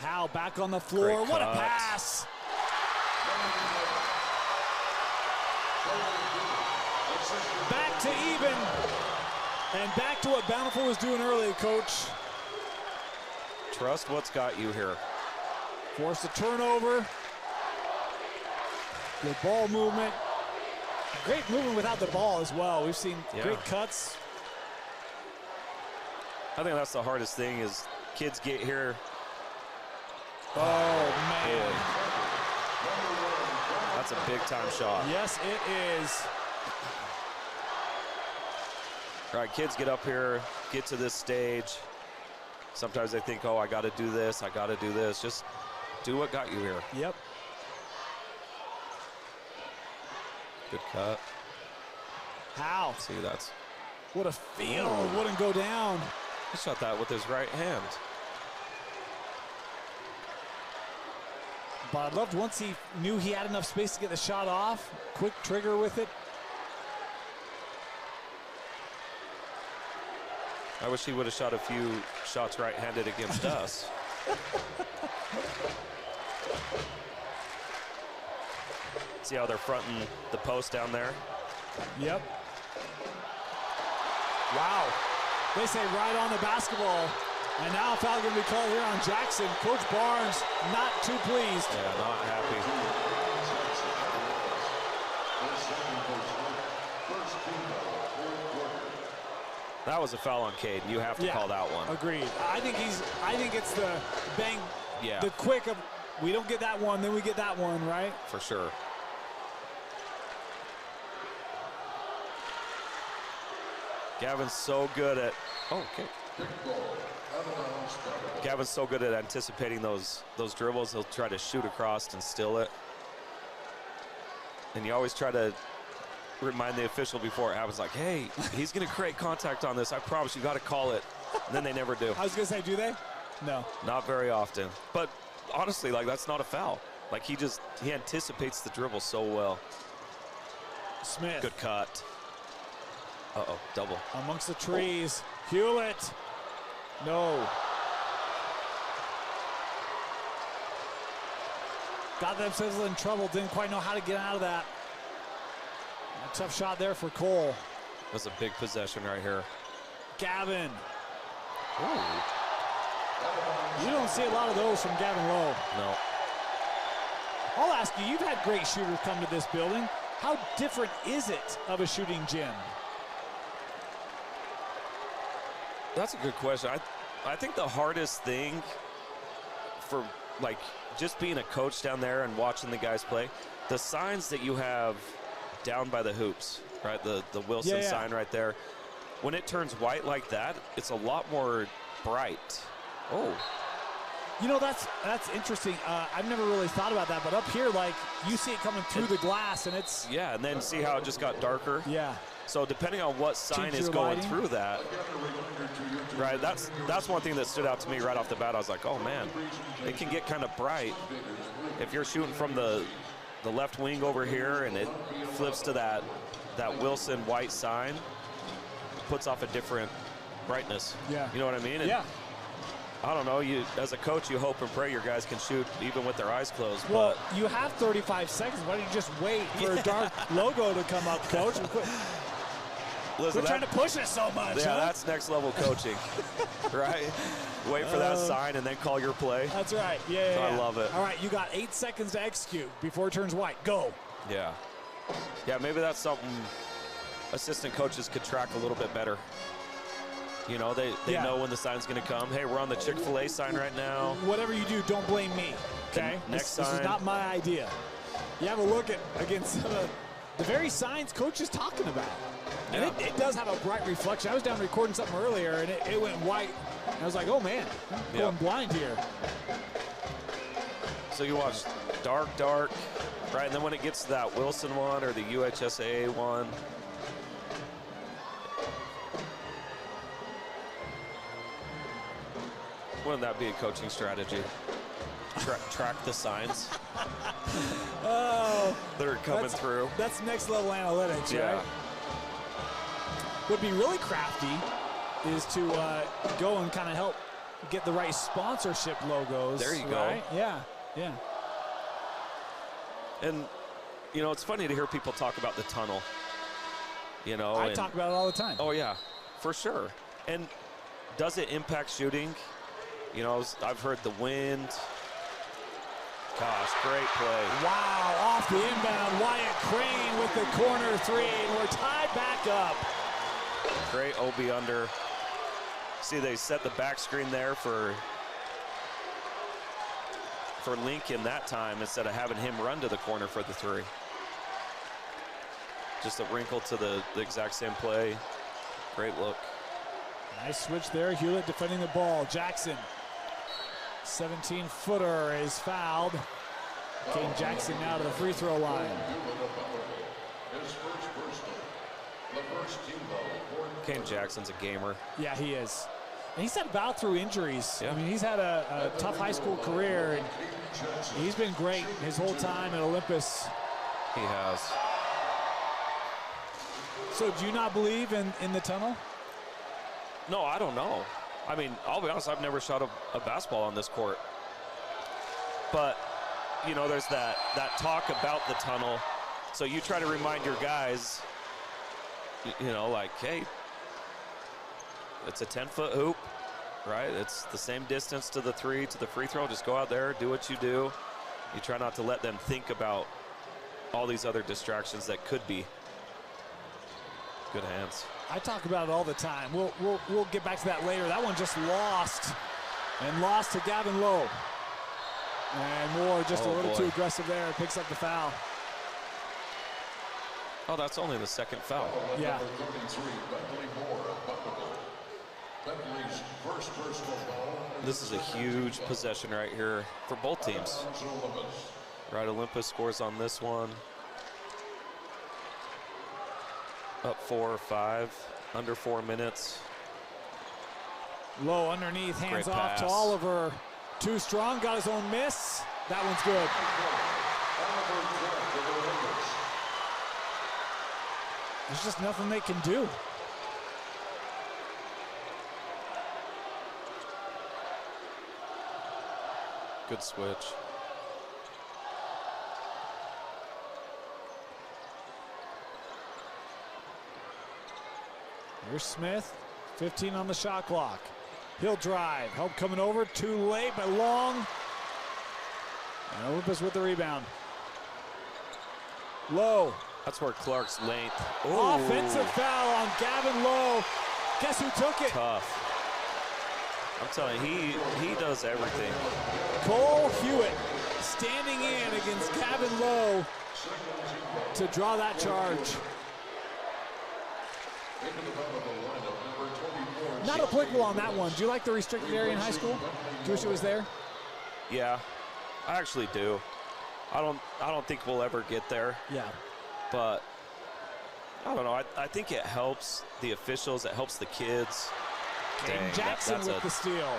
Howe back on the floor. What a pass. Back to even. And back to what Bountiful was doing earlier, Coach. Trust what's got you here. Forced a turnover. Good ball movement. Great movement without the ball as well. We've seen great cuts. I think that's the hardest thing is kids get here. Oh, man. That's a big-time shot. Yes, it is. All right, kids get up here, get to this stage. Sometimes they think, oh, I got to do this, I got to do this. Just do what got you here. Yep. Good cut. How? See, that's. What a field. Wouldn't go down. He shot that with his right hand. But I loved once he knew he had enough space to get the shot off. Quick trigger with it. I wish he would have shot a few shots right-handed against us. See how they're fronting the post down there? Yep. Wow. They say right on the basketball. And now a foul going to be called here on Jackson. Coach Barnes not too pleased. Yeah, not happy. That was a foul on Caden. You have to call that one. Agreed. I think it's the bang, the quick of, we don't get that one, then we get that one, right? For sure. Gavin's so good at, Gavin's so good at anticipating those dribbles. He'll try to shoot across and steal it. And you always try to remind the official before it happens, like, hey, he's going to create contact on this. I promise you got to call it. And then they never do. I was going to say, do they? No. Not very often. But honestly, like, that's not a foul. Like, he anticipates the dribble so well. Smith. Good cut. Uh-oh, double. Amongst the trees. Hewlett. No. Got themselves in trouble. Didn't quite know how to get out of that. A tough shot there for Cole. That's a big possession right here. Gavin. Ooh. You don't see a lot of those from Gavin Lowe. No. I'll ask you, you've had great shooters come to this building. How different is it of a shooting gym? That's a good question. I think the hardest thing for, like, just being a coach down there and watching the guys play, the signs that you have down by the hoops, right? The Wilson sign right there. When it turns white like that, it's a lot more bright. Oh. You know, that's interesting. I've never really thought about that, but up here, like, you see it coming through the glass, and it's... Yeah, and then see how it just got darker? Yeah. So depending on what sign is going through that, right, that's one thing that stood out to me right off the bat. I was like, oh, man, it can get kind of bright. If you're shooting from the left wing over here and it flips to that Wilson white sign, puts off a different brightness. Yeah. You know what I mean? And yeah. I don't know, as a coach, you hope and pray your guys can shoot even with their eyes closed. Well, you have 35 seconds. Why don't you just wait for a dark logo to come up, Coach? We're trying to push it so much. Yeah, that's next level coaching, right? Wait for that sign and then call your play. That's right. Yeah. I love it. All right, you got 8 seconds to execute before it turns white. Go. Yeah. Yeah, maybe that's something assistant coaches could track a little bit better. You know, they know when the sign's going to come. Hey, we're on the Chick-fil-A sign right now. Whatever you do, don't blame me, okay? Next sign. This is not my idea. You have a look at against the very signs Coach is talking about. And it does have a bright reflection. I was down recording something earlier, and it went white. And I was like, oh, man, I'm going blind here. So you watch dark, right? And then when it gets to that Wilson one or the UHSAA one, wouldn't that be a coaching strategy? Track the signs that are coming through. That's next level analytics, right? Would be really crafty is to go and kind of help get the right sponsorship logos. There you right? go. Yeah. And, you know, it's funny to hear people talk about the tunnel. You know, I talk about it all the time. Oh, yeah, for sure. And does it impact shooting? You know, I've heard the wind. Gosh, great play. Wow, off the inbound, Wyatt Crane with the corner three, and we're tied back up. Great OB under. See, they set the back screen there for Lincoln that time instead of having him run to the corner for the three. Just a wrinkle to the exact same play. Great look. Nice switch there. Hewlett defending the ball. Jackson, 17-footer is fouled. Kane Jackson now to the free throw line. Kane Jackson's a gamer. Yeah, he is. And he's had a battle through injuries. Yeah. I mean, he's had a tough high school career, and he's been great his whole time at Olympus. He has. So do you not believe in the tunnel? No, I don't know. I mean, I'll be honest, I've never shot a basketball on this court. But, you know, there's that talk about the tunnel. So you try to remind your guys, you know, like, hey, it's a 10-foot hoop, right? It's the same distance to the three, to the free throw. Just go out there, do what you do. You try not to let them think about all these other distractions that could be. Good hands. I talk about it all the time. We'll get back to that later. That one just lost to Gavin Lowe. And Moore just a little too aggressive there. Picks up the foul. Oh, that's only the second foul. Yeah. This is a huge possession right here for both teams. Right, Olympus scores on this one. Up 4 or 5, under 4 minutes. Low underneath, hands Great off pass. to Oliver. Too strong, got his own miss. That one's good. There's just nothing they can do. Good switch. Here's Smith, 15 on the shot clock. He'll drive, help coming over, too late, but long. And Olympus with the rebound. Low. That's where Clark's length. Offensive foul on Gavin Lowe. Guess who took it? Tough. I'm telling you, he does everything. Cole Hewitt standing in against Gavin Lowe to draw that charge. Not applicable on that one. Do you like the restricted area in high school? Do you wish it was there? Yeah, I actually do. I don't think we'll ever get there. Yeah. But I don't know. I think it helps the officials. It helps the kids. Dang, Jackson that's with the steal.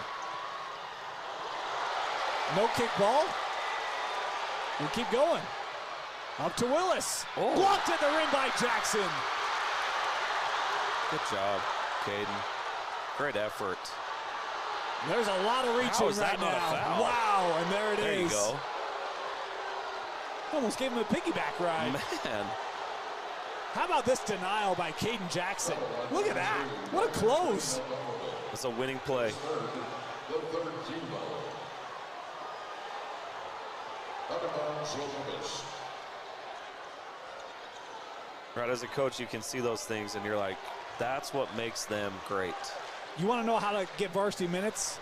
No kick ball. We keep going. Up to Willis. Oh. Blocked at the rim by Jackson. Good job, Caden. Great effort. There's a lot of reaching is that right not a now. foul? Wow, and there it is. There you go. Almost gave him a piggyback ride. Man. How about this denial by Caden Jackson? Look at that. What a close. It's a winning play. Right, as a coach, you can see those things, and you're like, that's what makes them great. You want to know how to get varsity minutes?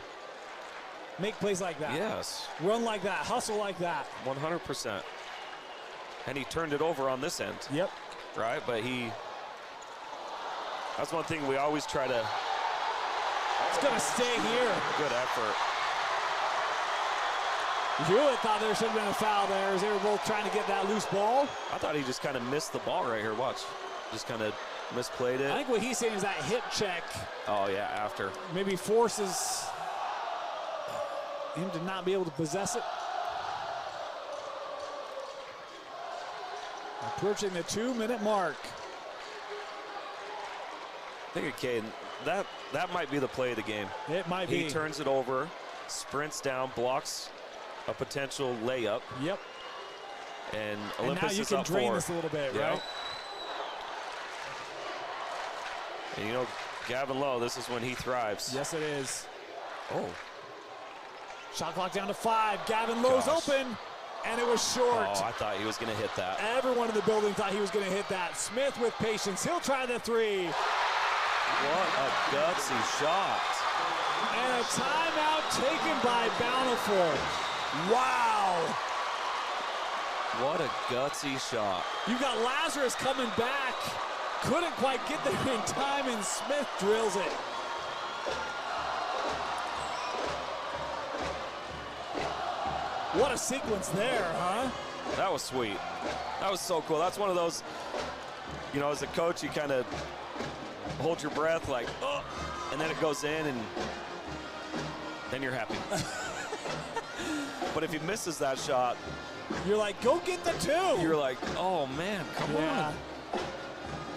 Make plays like that. Yes. Run like that. Hustle like that. 100%. And he turned it over on this end. Yep. Right, but that's one thing we always try to. It's going to stay here. Good effort. Hewitt thought there should have been a foul there as they were both trying to get that loose ball. I thought he just kind of missed the ball right here. Watch. Just kind of misplayed it. I think what he's saying is that hip check Oh, yeah, after. maybe forces him to not be able to possess it. Approaching the 2-minute mark. Think of Caden. That might be the play of the game. It might be. He turns it over, sprints down, blocks a potential layup. Yep. And And Olympus now you is can up drain 4. this a little bit, Yeah. right? And you know, Gavin Lowe, this is when he thrives. Yes, it is. Oh. Shot clock down to 5. Gavin Lowe's Gosh. open, and it was short. Oh, I thought he was going to hit that. Everyone in the building thought he was going to hit that. Smith with patience. He'll try the 3. What a gutsy shot. And a timeout taken by Bountiful. Wow. What a gutsy shot. You got Lazarus coming back. Couldn't quite get there in time, and Smith drills it. What a sequence there, huh? That was sweet. That was so cool. That's one of those, you know, as a coach, you kind of hold your breath like, oh, and then it goes in, and then you're happy. But if he misses that shot, You're like, go get the 2. you're like, oh, man, come on.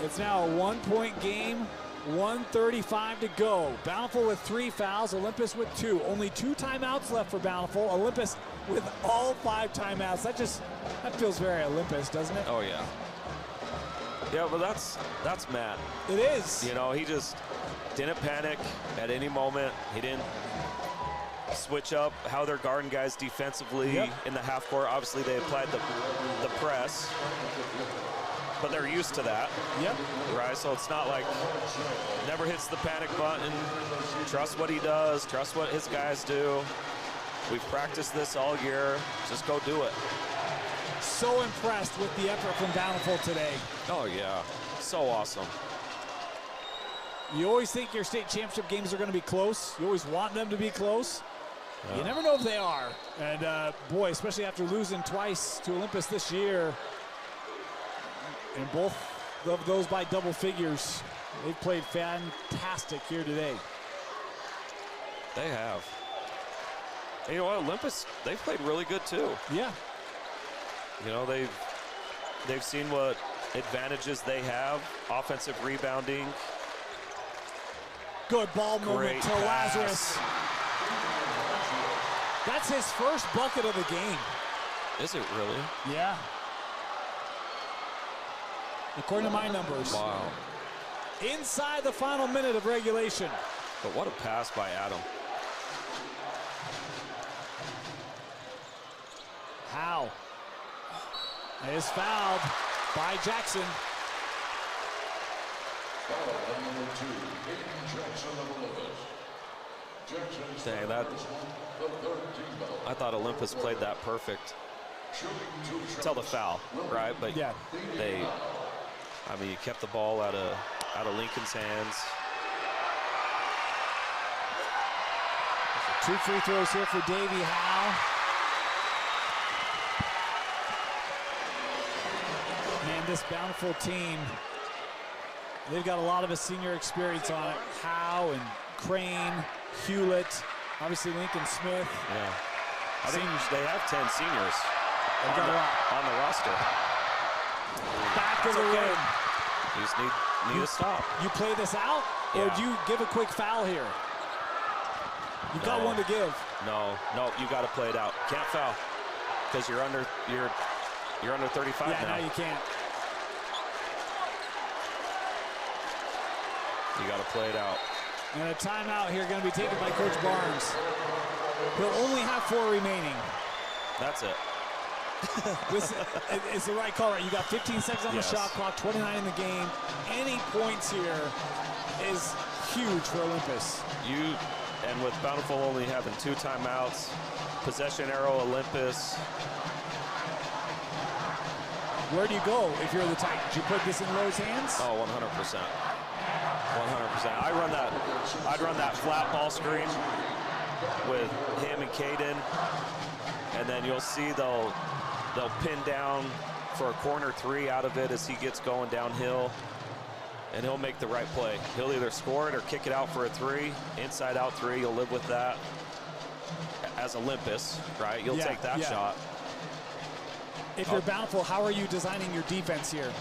It's now a 1-point game, 1:35 to go. Bountiful with 3 fouls, Olympus with 2. Only 2 timeouts left for Bountiful. Olympus with all 5 timeouts. That feels very Olympus, doesn't it? Oh, yeah. Yeah, but that's Matt. It is. You know, he just didn't panic at any moment. He didn't switch up how they're guarding guys defensively Yep. in the half court. Obviously, they applied the press. but they're used to that. Yep. Right, so it's not like never hits the panic button. Trust what he does. Trust what his guys do. We've practiced this all year. Just go do it. So impressed with the effort from Bountiful today. Oh, yeah. So awesome. You always think your state championship games are going to be close. You always want them to be close. Yeah. You never know if they are. And, boy, especially after losing twice to Olympus this year, and both of those by double figures, they've played fantastic here today. They have. And you know what, Olympus, they've played really good too. Yeah. You know, they've seen what advantages they have, offensive rebounding. Good ball movement to pass. Lazarus. That's his first bucket of the game. Is it really? Yeah. According to my numbers. Wow. Inside the final minute of regulation. But what a pass by Adam. Howe is fouled by Jackson. Foul on number 2, Aiden Jackson of Olympus. Jackson's Dang, that, the third team foul. I thought Olympus played that perfect Shooting 2 shots. until the foul, right? But Yeah. I mean, you kept the ball out of Lincoln's hands. 2 free throws here for Davey Howe. And this Bountiful team, they've got a lot of a senior experience on it. Howe and Crane, Hewlett, obviously Lincoln Smith. Yeah. I think they have 10 seniors They've got a lot. on the roster. Back of That's the okay. rim. You just need to stop. You play this out, or Yeah. do you give a quick foul here? You've got No. one to give. No, you got to play it out. Can't foul because you're under 35 Yeah, now. no, you can't. You got to play it out. And a timeout here going to be taken by Coach Barnes. He'll only have 4 remaining. That's it. This is the right call. Right? You got 15 seconds on Yes. the shot clock, 29 in the game. Any points here is huge for Olympus. And with Bountiful only having 2 timeouts, possession arrow Olympus. Where do you go if you're the Titans? You put this in Lowe's hands? Oh, 100%. 100%. I'd run that flat ball screen with him and Caden, and then you'll see they'll pin down for a corner 3 out of it as he gets going downhill, and he'll make the right play. He'll either score it or kick it out for a 3, inside out 3. You'll live with that as Olympus, right? You'll take that shot. If you're Bountiful, how are you designing your defense here?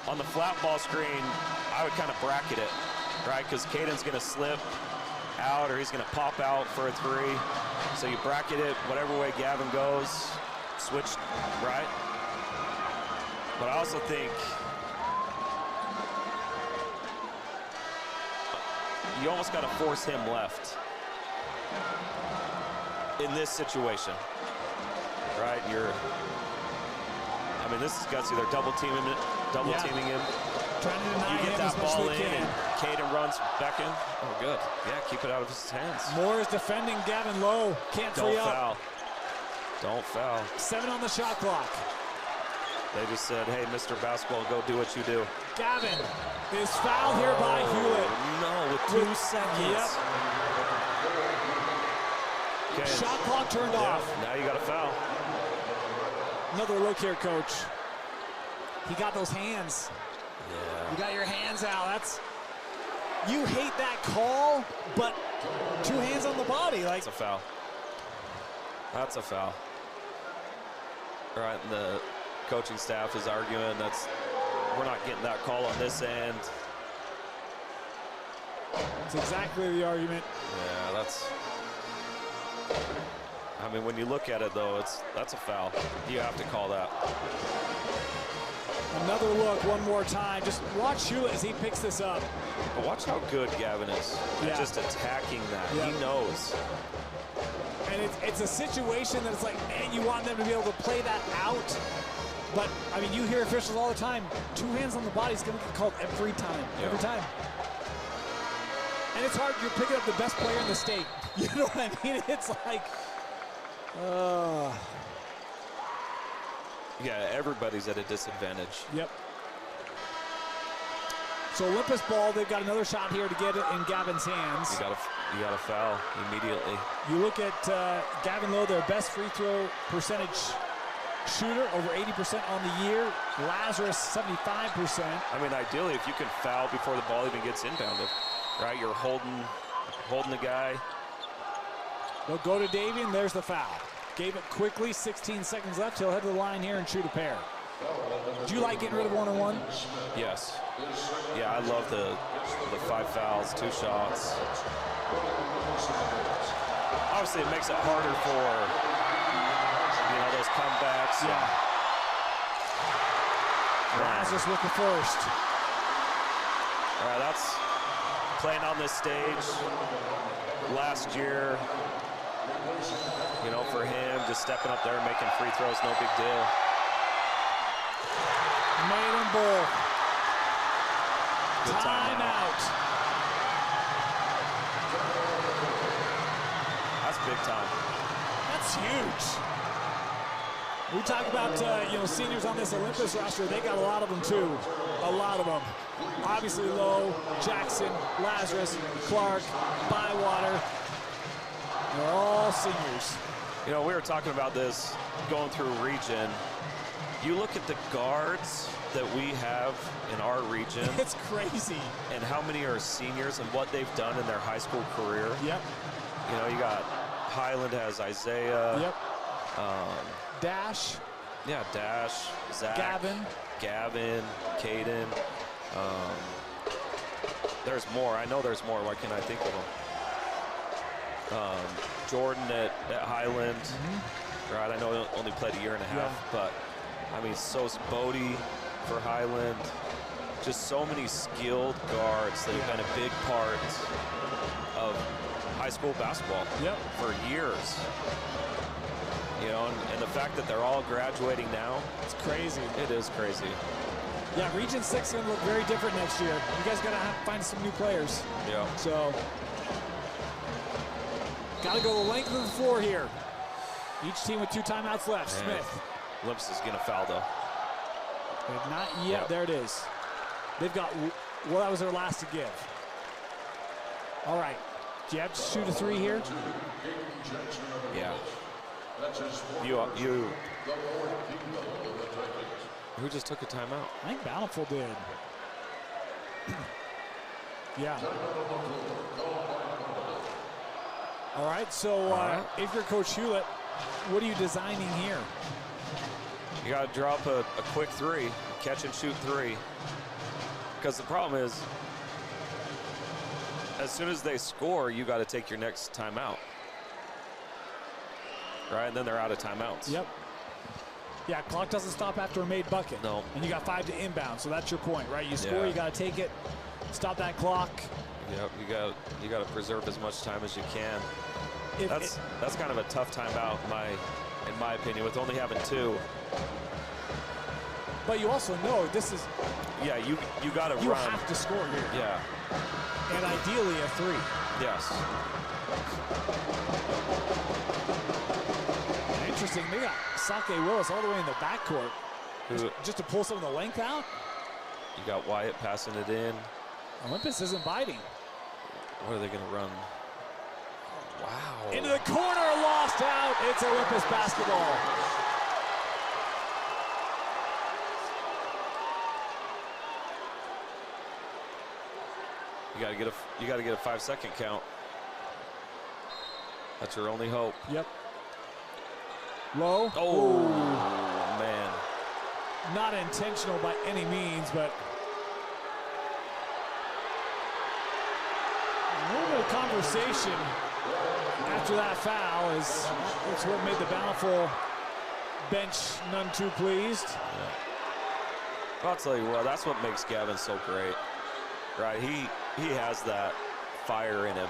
On the flat ball screen, I would kind of bracket it, right? Because Caden's going to slip out or he's going to pop out for a 3. So you bracket it whatever way Gavin goes, switch, right? But I also think you almost got to force him left in this situation, right? I mean, this is gutsy. They're double teaming him. Trying to deny You him get as that much as ball they in, can. and Caden runs back in. Oh, good. Yeah, keep it out of his hands. Moore is defending Gavin Lowe. Can't free Don't up. foul. Don't foul. 7 on the shot clock. They just said, hey, Mr. Basketball, go do what you do. Gavin is fouled here by Hewlett. No, with 2 seconds. Yep. Okay. Shot clock turned off. Now you got a foul. Another look here, Coach. He got those hands. Yeah. You got your hands out. You hate that call, but 2 hands on the body. Like, That's a foul. That's a foul. Right, and the coaching staff is arguing we're not getting that call on this end. it's exactly the argument. Yeah, I mean, when you look at it, though, that's a foul. You have to call that. Another look, one more time. Just watch Hewlett as he picks this up. But watch how good Gavin is at just attacking that. Yeah. He knows. And it's a situation that it's like, man, you want them to be able to play that out. But, I mean, you hear officials all the time, 2 hands on the body is going to get called every time, every time. And it's hard. You're picking up the best player in the state. You know what I mean? It's like, yeah, everybody's at a disadvantage. Yep. So Olympus ball, they've got another shot here to get it in Gavin's hands. You got to foul immediately. You look at Gavin Lowe, their best free throw percentage shooter, over 80% on the year. Lazarus, 75%. I mean, ideally, if you can foul before the ball even gets inbounded, right? You're holding the guy. They'll go to Davian. There's the foul. Gave it quickly. 16 seconds left. He'll head to the line here and shoot a pair. Do you like getting rid of 1-on-1? Yes. Yeah, I love the 5 fouls, 2 shots. Obviously, it makes it harder for, you know, those comebacks. Yeah. Lazarus with the first. All right, that's playing on this stage last year. You know, for him, just stepping up there and making free throws, no big deal. Made them both. Good Timeout. That's big time. That's huge. We talk about, you know, seniors on this Olympus roster. They got a lot of them, too. A lot of them. Obviously, Lowe, Jackson, Lazarus, Clark, Bywater. They're all seniors. You know, we were talking about this going through region. You look at the guards that we have in our region. It's crazy. And how many are seniors and what they've done in their high school career. Yep. You know, you got Highland has Isaiah. Yep. Dash. Yeah, Dash. Zach. Gavin. Caden. There's more. I know there's more. Why can't I think of them? Jordan at Highland. Right, I know he only played a year and a half, but I mean, so's Bodie for Highland. Just so many skilled guards that have been a big part of high school basketball for years. You know, and the fact that they're all graduating now. It's crazy. It is crazy. Yeah, Region 6 is going to look very different next year. You guys got to find some new players. Yeah. So, got to go the length of the floor here. Each team with 2 timeouts left. Man. Smith. Olympus is going to foul, though. But not yet. There it is. They've got, well, that was their last to give. All right. Do you have to shoot a 3 here? Yeah. Who just took a timeout? I think Bountiful did. Yeah. All right, so if you're Coach Hewlett, what are you designing here? You got to drop a quick 3, catch and shoot 3. Because the problem is, as soon as they score, you got to take your next timeout. Right, and then they're out of timeouts. Yep. Yeah, clock doesn't stop after a made bucket. No. And you got 5 to inbound, so that's your point, right? You score, you got to take it, stop that clock. Yep, you got to preserve as much time as you can. That's kind of a tough timeout, in my opinion, with only having 2. But you also know this is. Yeah, you got to run. You have to score here. Yeah. And ideally a 3. Yes. Interesting. They got Sake Willis all the way in the backcourt. Just to pull some of the length out. You got Wyatt passing it in. Olympus isn't biting. What are they going to run? Wow. Into the corner, lost out. It's Olympus basketball. You got to get a 5-second count. That's your only hope. Yep. Low. Oh, man. Not intentional by any means, but a little bit of conversation after that foul is that's what made the Bountiful bench none too pleased. Yeah. I'll tell you what, that's what makes Gavin so great. Right, he has that fire in him.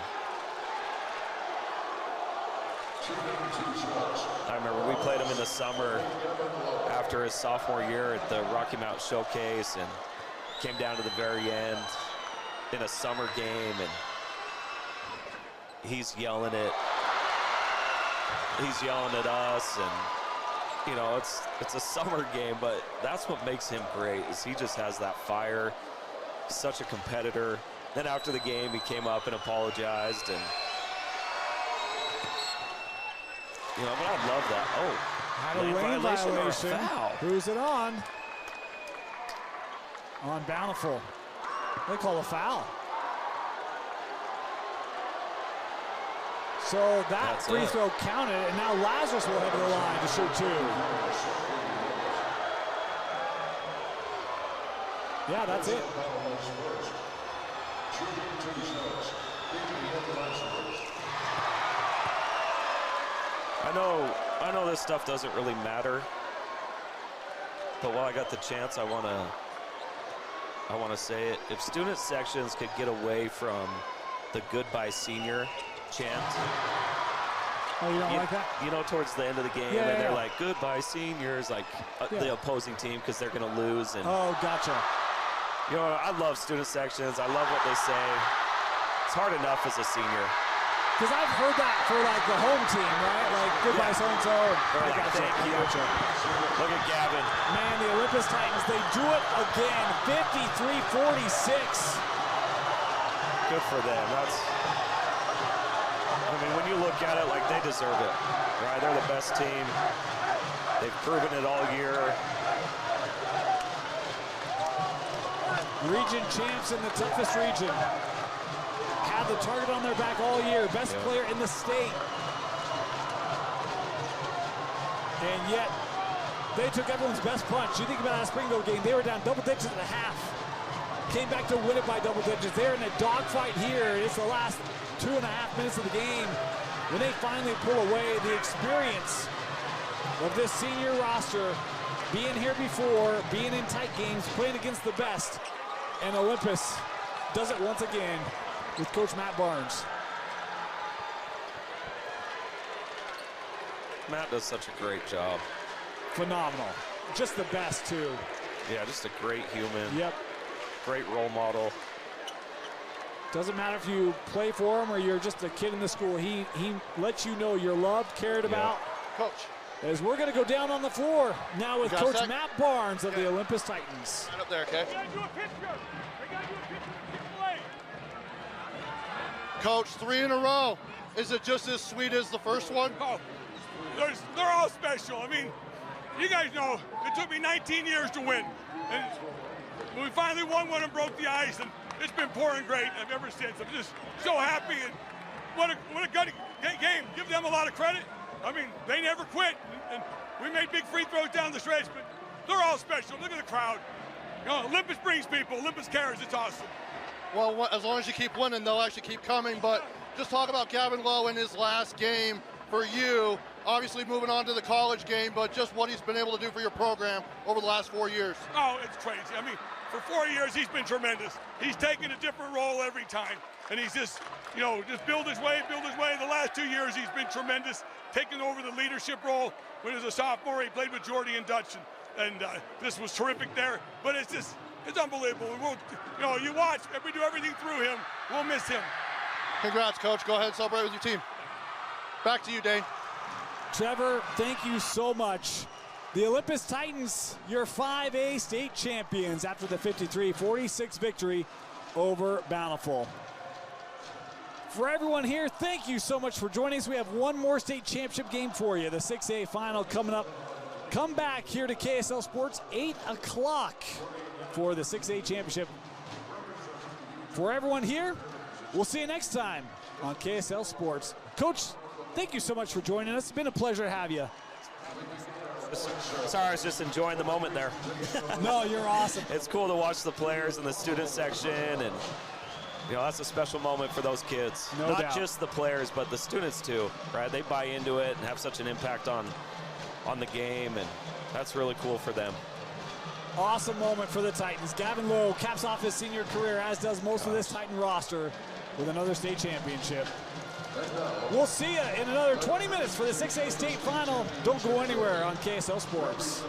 I remember we played him in the summer after his sophomore year at the Rocky Mountain Showcase, and came down to the very end in a summer game, and he's yelling at us, and you know, it's a summer game, but that's what makes him great, is he just has that fire. He's such a competitor. Then after the game, he came up and apologized, and you know, but I love that. Oh, had a lane violation or a foul. Who's it on? On Bountiful. They call a foul. So that free throw counted, and now Lazarus will head to the line to shoot 2. Yeah, that's it. I know this stuff doesn't really matter, but while I got the chance, I want to say it. If student sections could get away from the goodbye senior chant. Oh, you don't like that? You know, towards the end of the game, yeah, and they're like, goodbye seniors, like the opposing team, because they're going to lose. And oh, gotcha. You know, I love student sections. I love what they say. It's hard enough as a senior. Because I've heard that for like the home team, right? Like goodbye so-and-so. I got thank you. Look at Gavin. Man, the Olympus Titans, they do it again. 53-46. Good for them. I mean, when you look at it, like, they deserve it, right? They're the best team. They've proven it all year. Region champs in the toughest region. Had the target on their back all year. Best player in the state. And yet, they took everyone's best punch. You think about that Springville game, they were down double digits at the half. Came back to win it by double digits. They're in a dogfight here. It's the last 2.5 minutes of the game. When they finally pull away, the experience of this senior roster, being here before, being in tight games, playing against the best, and Olympus does it once again with Coach Matt Barnes. Matt does such a great job. Phenomenal. Just the best, too. Yeah, just a great human. Yep. Great role model. Doesn't matter if you play for him or you're just a kid in the school. He lets you know you're loved, cared about. Coach. As we're going to go down on the floor now with Coach Matt Barnes of the Olympus Titans. Right up there, okay? We gotta do a picture. We gotta do a picture with play. Coach, 3 in a row. Is it just as sweet as the first one? Oh, they're all special. I mean, you guys know it took me 19 years to win. And we finally won one and broke the ice, and it's been pouring great ever since. I'm just so happy, and what a good game. Give them a lot of credit. I mean, they never quit, and we made big free throws down the stretch, but they're all special. Look at the crowd. You know, Olympus brings people. Olympus cares. It's awesome. Well, as long as you keep winning, they'll actually keep coming. But just talk about Gavin Lowe in his last game for you. Obviously moving on to the college game, but just what he's been able to do for your program over the last 4 years. Oh, it's crazy. I mean, for 4 years, he's been tremendous. He's taken a different role every time, and he's just, you know, just build his way. The last 2 years, he's been tremendous, taking over the leadership role. When he was a sophomore, he played with Jordy and Dutch, and this was terrific there. But it's just, it's unbelievable. We'll, you know, you watch, if we do everything through him, we'll miss him. Congrats, Coach. Go ahead and celebrate with your team. Back to you, Dane. Trevor, thank you so much. The Olympus Titans, your 5A state champions after the 53-46 victory over Bountiful. For everyone here, thank you so much for joining us. We have one more state championship game for you, the 6A final coming up. Come back here to KSL Sports, 8 o'clock for the 6A championship. For everyone here, we'll see you next time on KSL Sports. Coach, thank you so much for joining us. It's been a pleasure to have you. Sorry, I was just enjoying the moment there. No, you're awesome. It's cool to watch the players in the student section, and you know, that's a special moment for those kids. No Not doubt. just the players, but the students too, right? They buy into it and have such an impact on the game, and that's really cool for them. Awesome moment for the Titans. Gavin Lowe caps off his senior career, as does most of this Titan roster, with another state championship. We'll see you in another 20 minutes for the 6A state final. Don't go anywhere on KSL Sports.